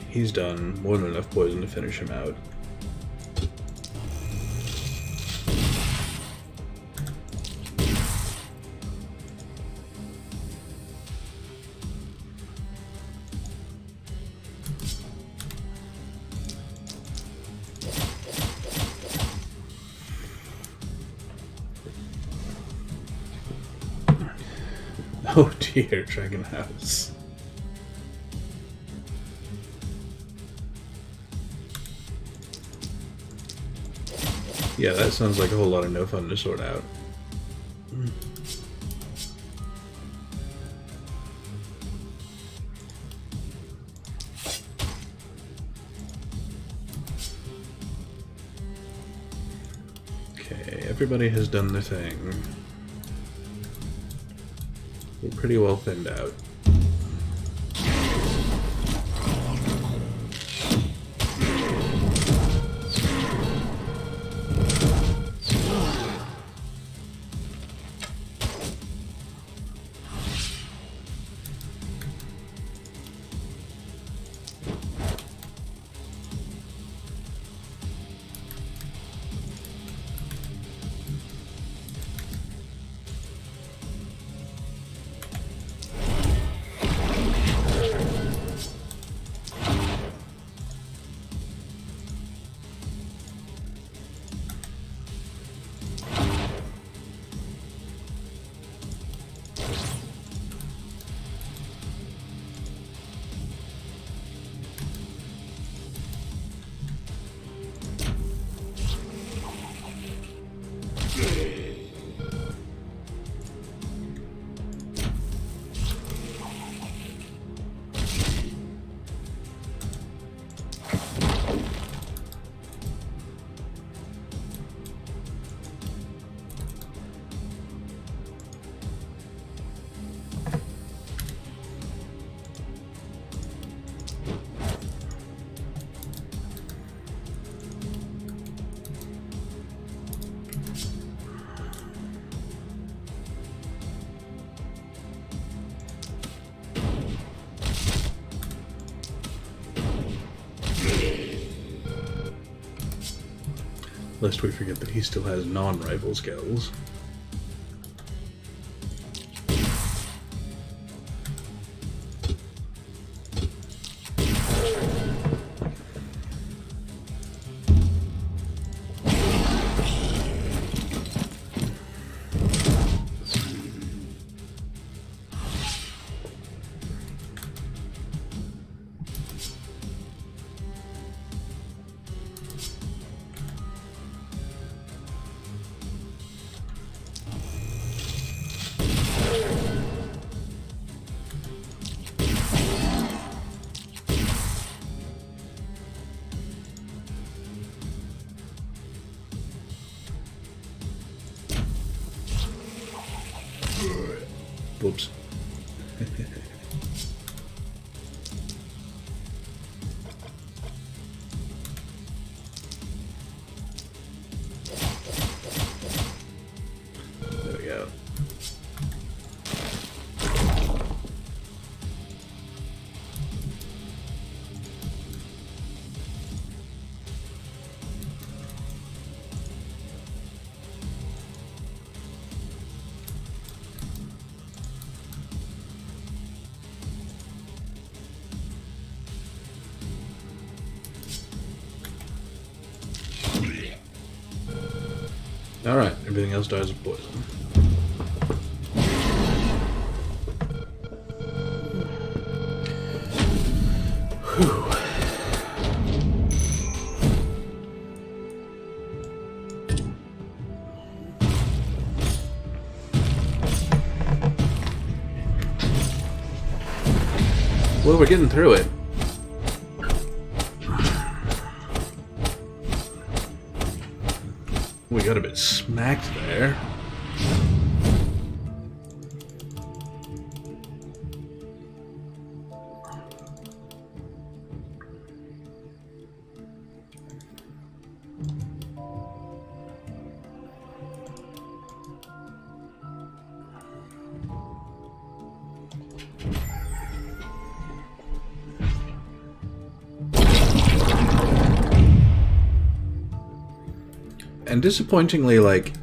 He's done more than enough poison to finish him out. Oh dear, Dragon House. Yeah, that sounds like a whole lot of no fun to sort out. Okay, everybody has done their thing. We're pretty well thinned out. Lest we forget that he still has non-rifle skills. Whoops. There we go. Alright, everything else dies of poison. Whew. Well, we're getting through it. We got a bit smacked there. And disappointingly, like,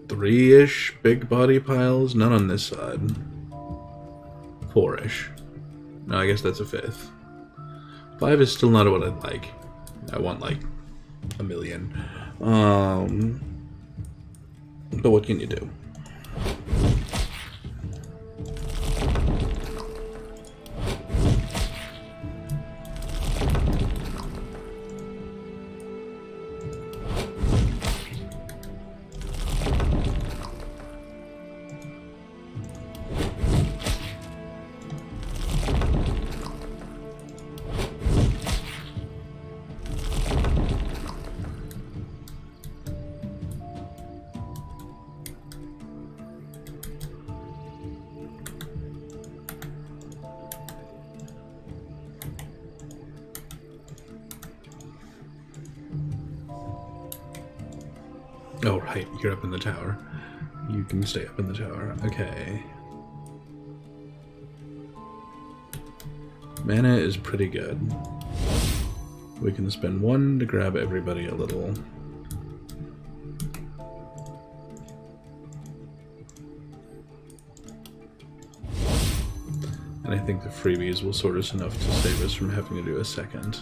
3-ish big body piles. None on this side. 4-ish. No, I guess that's a 5th. 5 is still not what I'd like. I want, like, 1 million. But what can you do? Oh, right, you're up in the tower. You can stay up in the tower. Okay. Mana is pretty good. We can spend 1 to grab everybody a little. And I think the freebies will sort us enough to save us from having to do a second.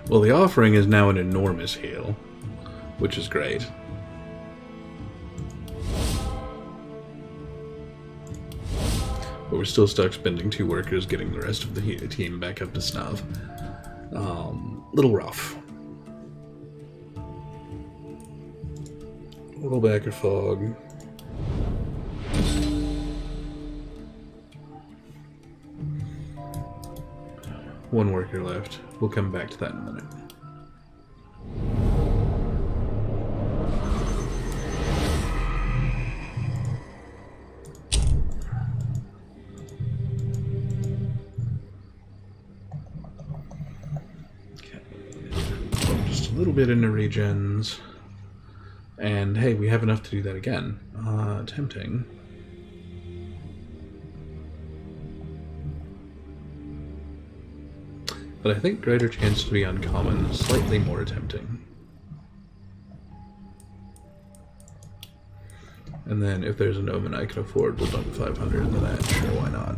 Well, the offering is now an enormous heal, which is great. But we're still stuck spending 2 workers getting the rest of the team back up to snuff. Little rough. Roll back a fog. One worker left. We'll come back to that in a minute. Okay. Just a little bit into regens. And hey, we have enough to do that again. Tempting. But I think greater chance to be uncommon, slightly more tempting. And then if there's an omen I can afford, we'll dump 500 into that. Sure, why not?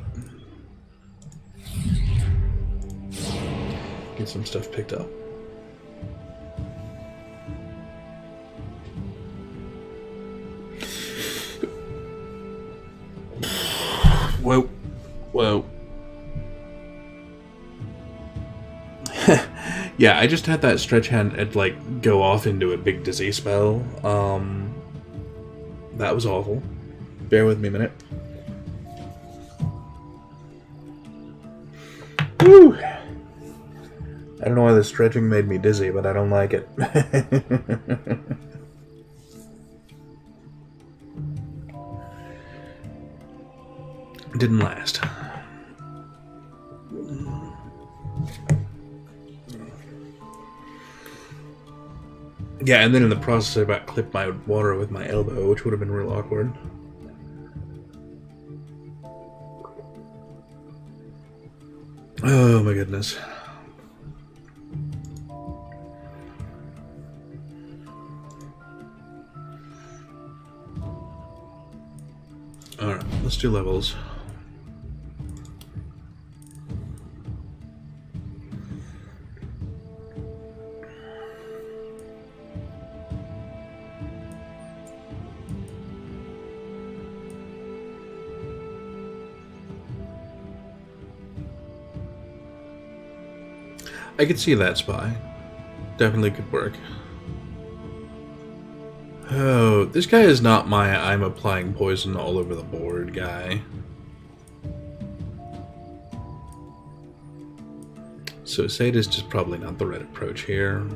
Get some stuff picked up. Whoa. Whoa. Yeah, I just had that stretch hand like go off into a big dizzy spell. That was awful. Bear with me a minute. Woo! I don't know why the stretching made me dizzy, but I don't like it. Didn't last. Yeah, and then in the process I about clipped my water with my elbow, which would have been real awkward. Oh my goodness. Alright, let's do levels. I could see that spy. Definitely could work. Oh, this guy is not my I'm applying poison all over the board guy. So sadist is probably not the right approach here.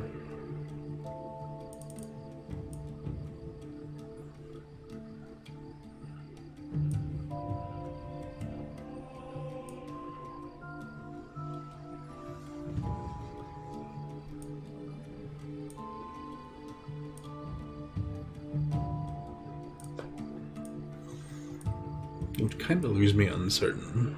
It would kind of leaves me uncertain.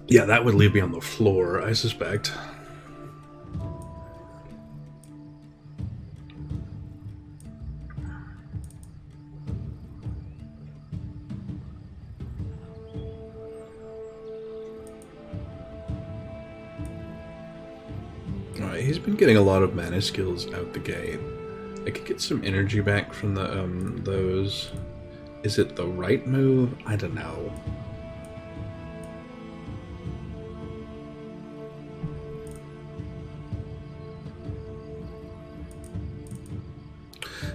Yeah, that would leave me on the floor, I suspect. Alright, he's been getting a lot of mana skills out the gate. I could get some energy back from the those. Is it the right move? I don't know.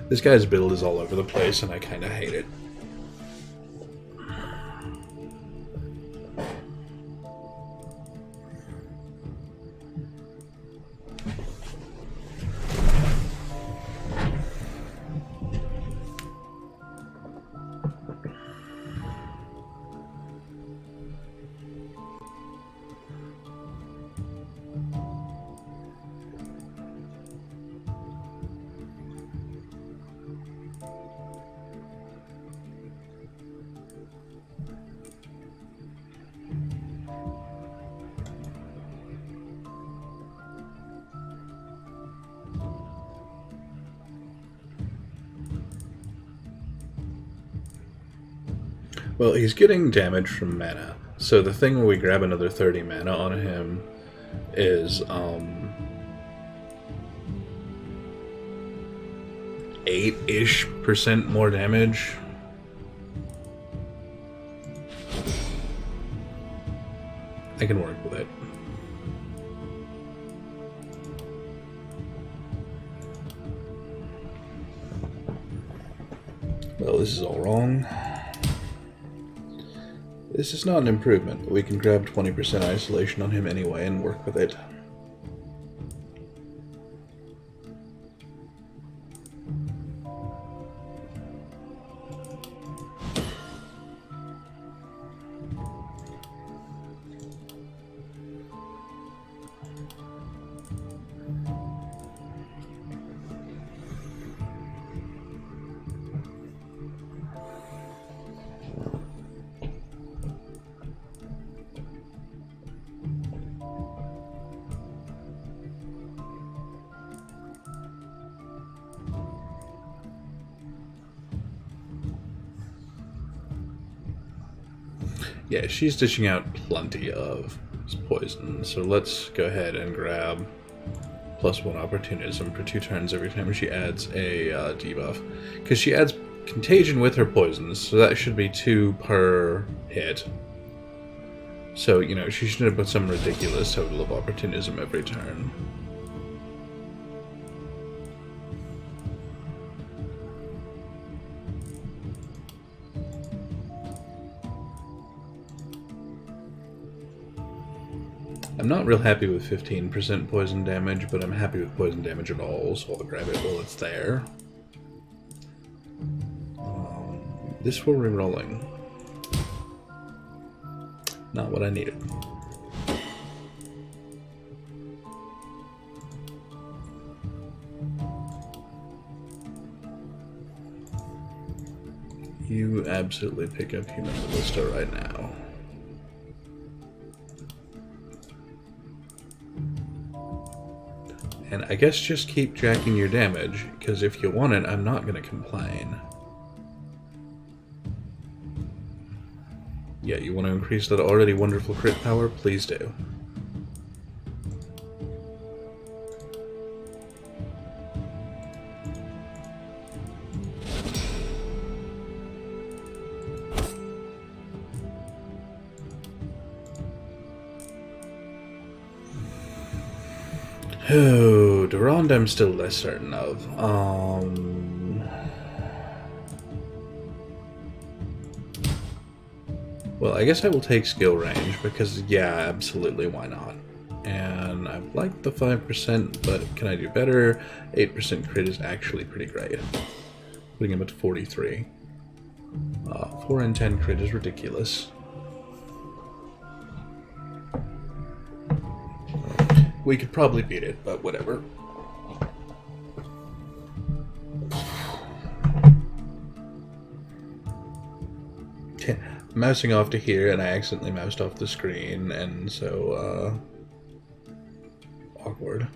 This guy's build is all over the place, and I kind of hate it. Well, he's getting damage from mana. So the thing where we grab another 30 mana on him is 8-ish% more damage. I can work with it. Well, this is all wrong. This is not an improvement, but we can grab 20% isolation on him anyway and work with it. Yeah, she's dishing out plenty of poison, so let's go ahead and grab +1 opportunism for 2 turns every time she adds a debuff. Because she adds contagion with her poisons, so that should be 2 per hit. So, you know, she should have put some ridiculous total of opportunism every turn. I'm not real happy with 15% poison damage, but I'm happy with poison damage at all, so I'll grab it while it's there. This we're re-rolling. Not what I needed. You absolutely pick up Human Ballista right now. And I guess just keep jacking your damage, because if you want it, I'm not going to complain. Yeah, you want to increase that already wonderful crit power? Please do. Oh, Durand I'm still less certain of. Well, I guess I will take skill range, because, yeah, absolutely, why not? And I like the 5%, but can I do better? 8% crit is actually pretty great. Putting him at 43. 4 and 10 crit is ridiculous. We could probably beat it, but whatever. Mousing off to here, and I accidentally moused off the screen, and so, awkward.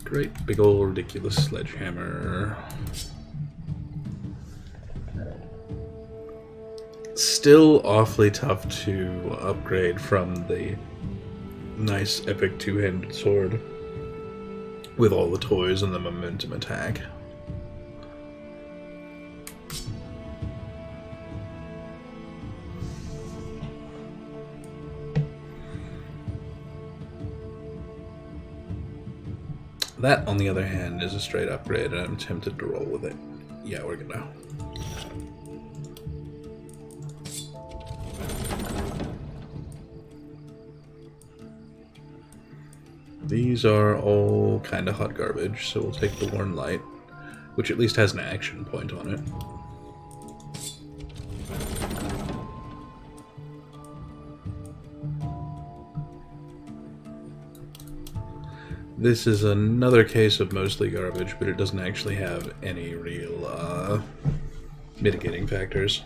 Great big old ridiculous sledgehammer. Still awfully tough to upgrade from the nice epic two-handed sword with all the toys and the momentum attack. That, on the other hand, is a straight upgrade, and I'm tempted to roll with it. Yeah, we're gonna. These are all kind of hot garbage, so we'll take the Worn Light, which at least has an action point on it. This is another case of mostly garbage, but it doesn't actually have any real mitigating factors.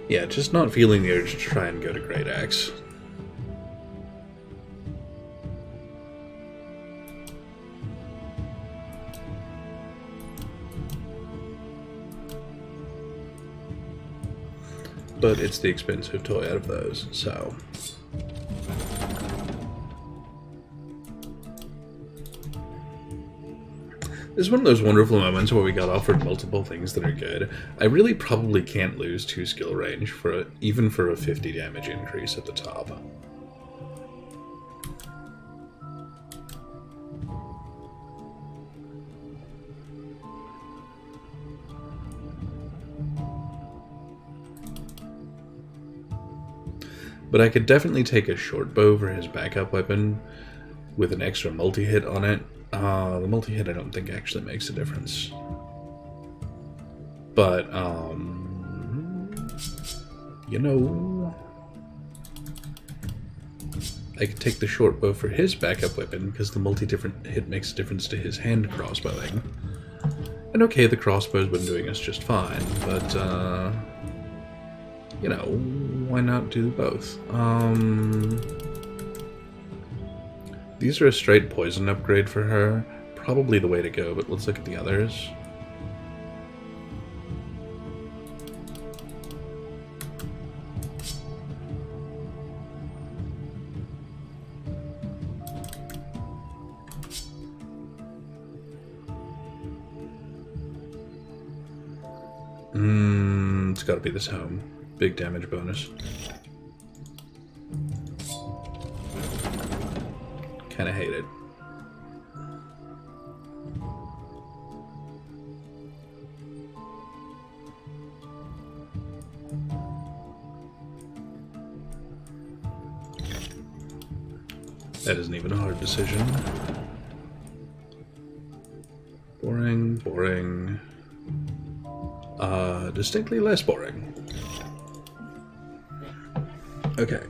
Yeah, just not feeling the urge to try and go to Great Axe. But it's the expensive toy out of those, so... This is one of those wonderful moments where we got offered multiple things that are good. I really probably can't lose 2 skill range for even for a 50 damage increase at the top. But I could definitely take a short bow for his backup weapon with an extra multi-hit on it. The multi-hit I don't think actually makes a difference. But, you know... I could take the short bow for his backup weapon, because the multi-different hit makes a difference to his hand crossbowing. And okay, the crossbow's been doing us just fine, but, you know, why not do both? These are a straight poison upgrade for her. Probably the way to go, but let's look at the others. It's gotta be this home. Big damage bonus. Kinda hate it. That isn't even a hard decision. Boring, boring. Distinctly less boring. Okay.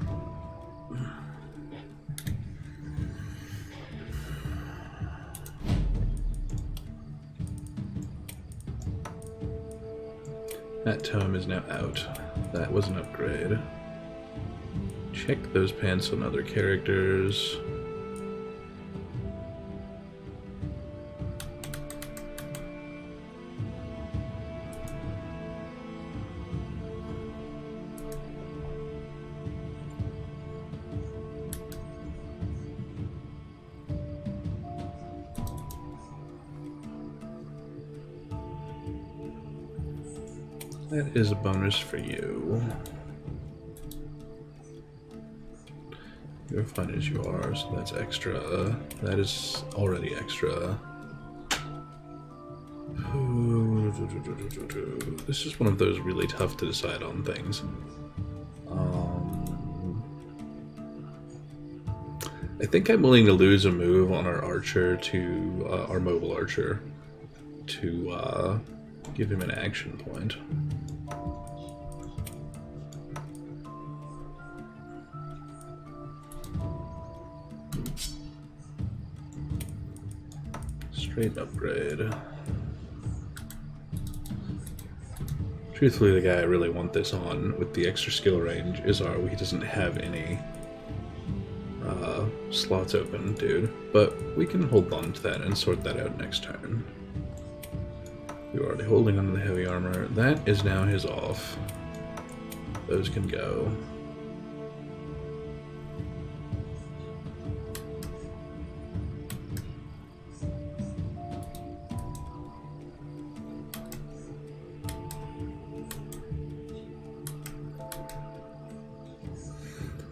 That tome is now out. That was an upgrade. Check those pants on other characters. That is a bonus for you. You're fine as you are, so that's extra. That is already extra. This is one of those really tough to decide on things. I think I'm willing to lose a move on our archer to our mobile archer to give him an action point. Straight upgrade. Truthfully, the guy I really want this on with the extra skill range is he doesn't have any slots open, dude. But we can hold on to that and sort that out next turn. You're already holding on to the heavy armor. That is now his off. Those can go.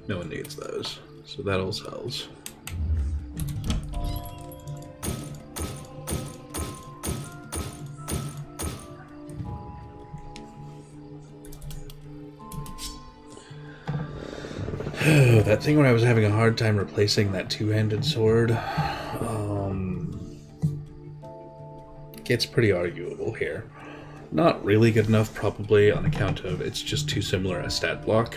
No one needs those, so that all sells. That thing where I was having a hard time replacing that two-handed sword gets pretty arguable here. Not really good enough, probably, on account of it's just too similar a stat block.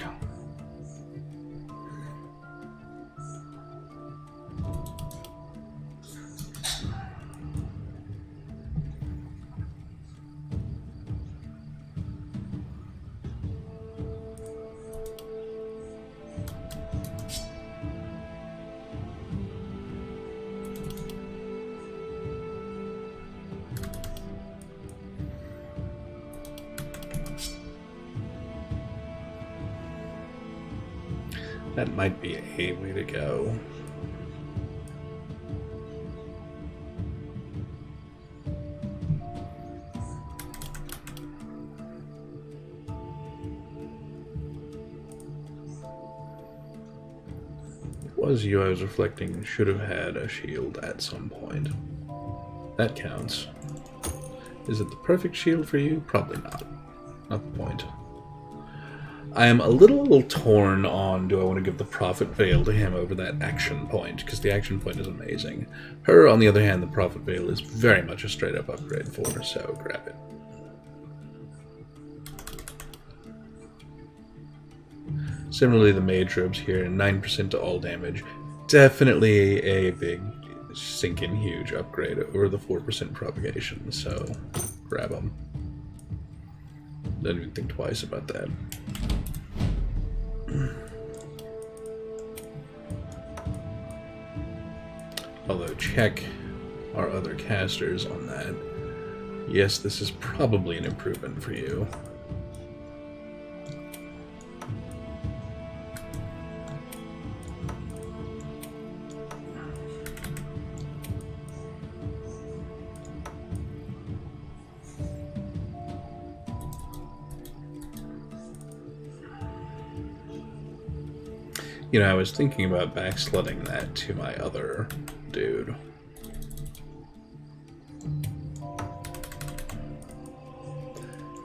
That might be a way to go. It was you I was reflecting should have had a shield at some point. That counts. Is it the perfect shield for you? Probably not. Not the point. I am a little torn on, do I want to give the Prophet Veil to him over that action point, because the action point is amazing. Her, on the other hand, the Prophet Veil is very much a straight-up upgrade for her, so grab it. Similarly, the Mage Robes here, 9% to all damage. Definitely a big, sinking huge upgrade over the 4% propagation, so grab them. Don't even think twice about that. Although, check our other casters on that. Yes, this is probably an improvement for you. You know, I was thinking about backsliding that to my other dude.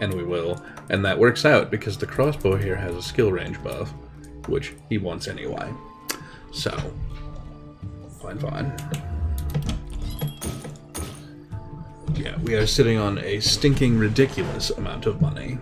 And we will. And that works out because the crossbow here has a skill range buff, which he wants anyway. So, fine. Yeah, we are sitting on a stinking ridiculous amount of money.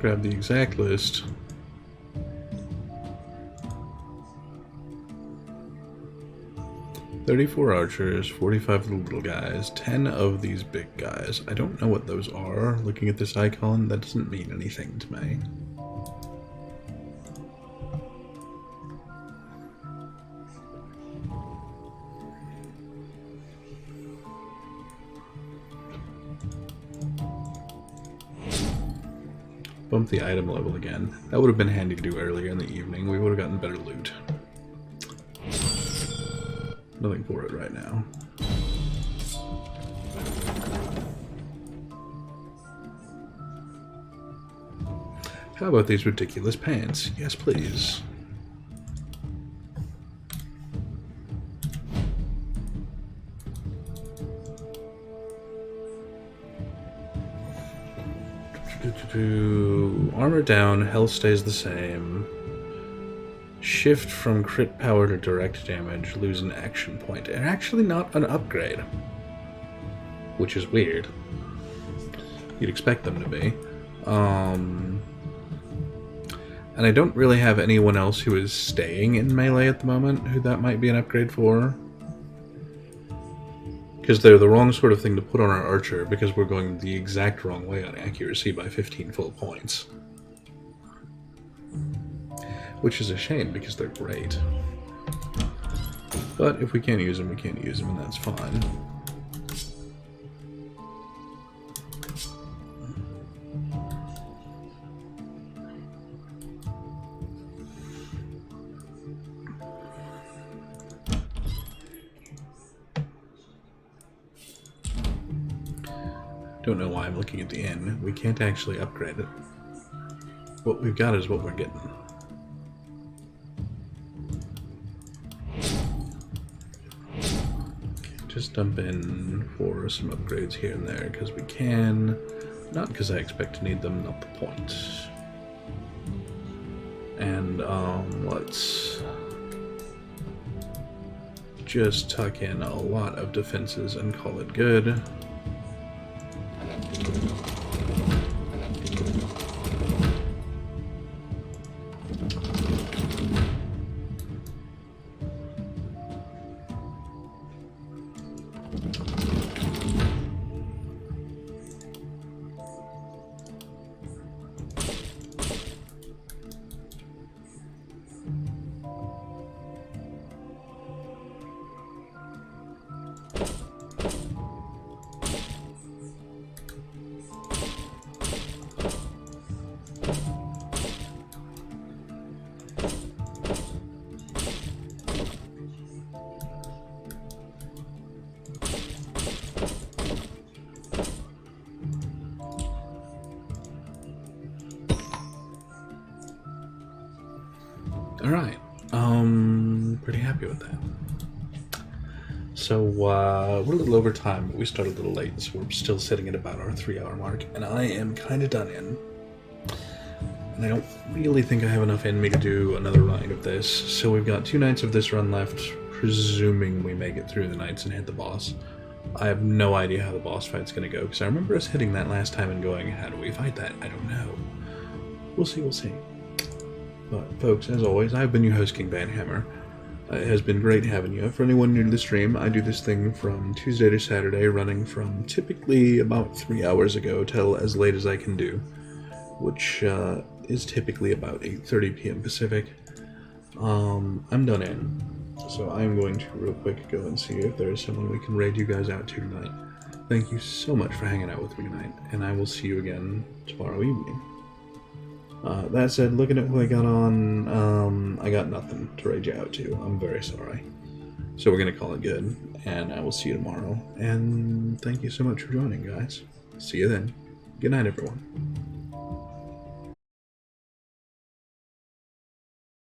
Grab the exact list. 34 archers, 45 of the little guys, 10 of these big guys. I don't know what those are. Looking at this icon, that doesn't mean anything to me. Bump the item level again. That would have been handy to do earlier in the evening. We would have gotten better loot. Nothing for it right now. How about these ridiculous pants? Yes, please. Armor down, health stays the same. Shift from crit power to direct damage, lose an action point. And actually not an upgrade. Which is weird. You'd expect them to be. And I don't really have anyone else who is staying in melee at the moment who that might be an upgrade for. Because they're the wrong sort of thing to put on our archer, because we're going the exact wrong way on accuracy by 15 full points. Which is a shame, because they're great. But if we can't use them, we can't use them, and that's fine. Don't know why I'm looking at the inn. We can't actually upgrade it. What we've got is what we're getting. Just dump in for some upgrades here and there because we can. Not because I expect to need them, not the point. And let's just tuck in a lot of defenses and call it good. Alright, pretty happy with that. So, we're a little over time, but we started a little late, so we're still sitting at about our 3-hour mark, and I am kind of done in. And I don't really think I have enough in me to do another run of this, so we've got 2 nights of this run left, presuming we make it through the nights and hit the boss. I have no idea how the boss fight's going to go, because I remember us hitting that last time and going, how do we fight that? I don't know. We'll see, we'll see. But, folks, as always, I've been your host, King Banhammer. It has been great having you. For anyone new to the stream, I do this thing from Tuesday to Saturday, running from typically about 3 hours ago till as late as I can do, which is typically about 8:30 p.m. Pacific. I'm done in, so I'm going to real quick go and see if there's someone we can raid you guys out to tonight. Thank you so much for hanging out with me tonight, and I will see you again tomorrow evening. That said, looking at who I got on, I got nothing to raid you out to. I'm very sorry. So we're going to call it good, and I will see you tomorrow. And thank you so much for joining, guys. See you then. Good night, everyone.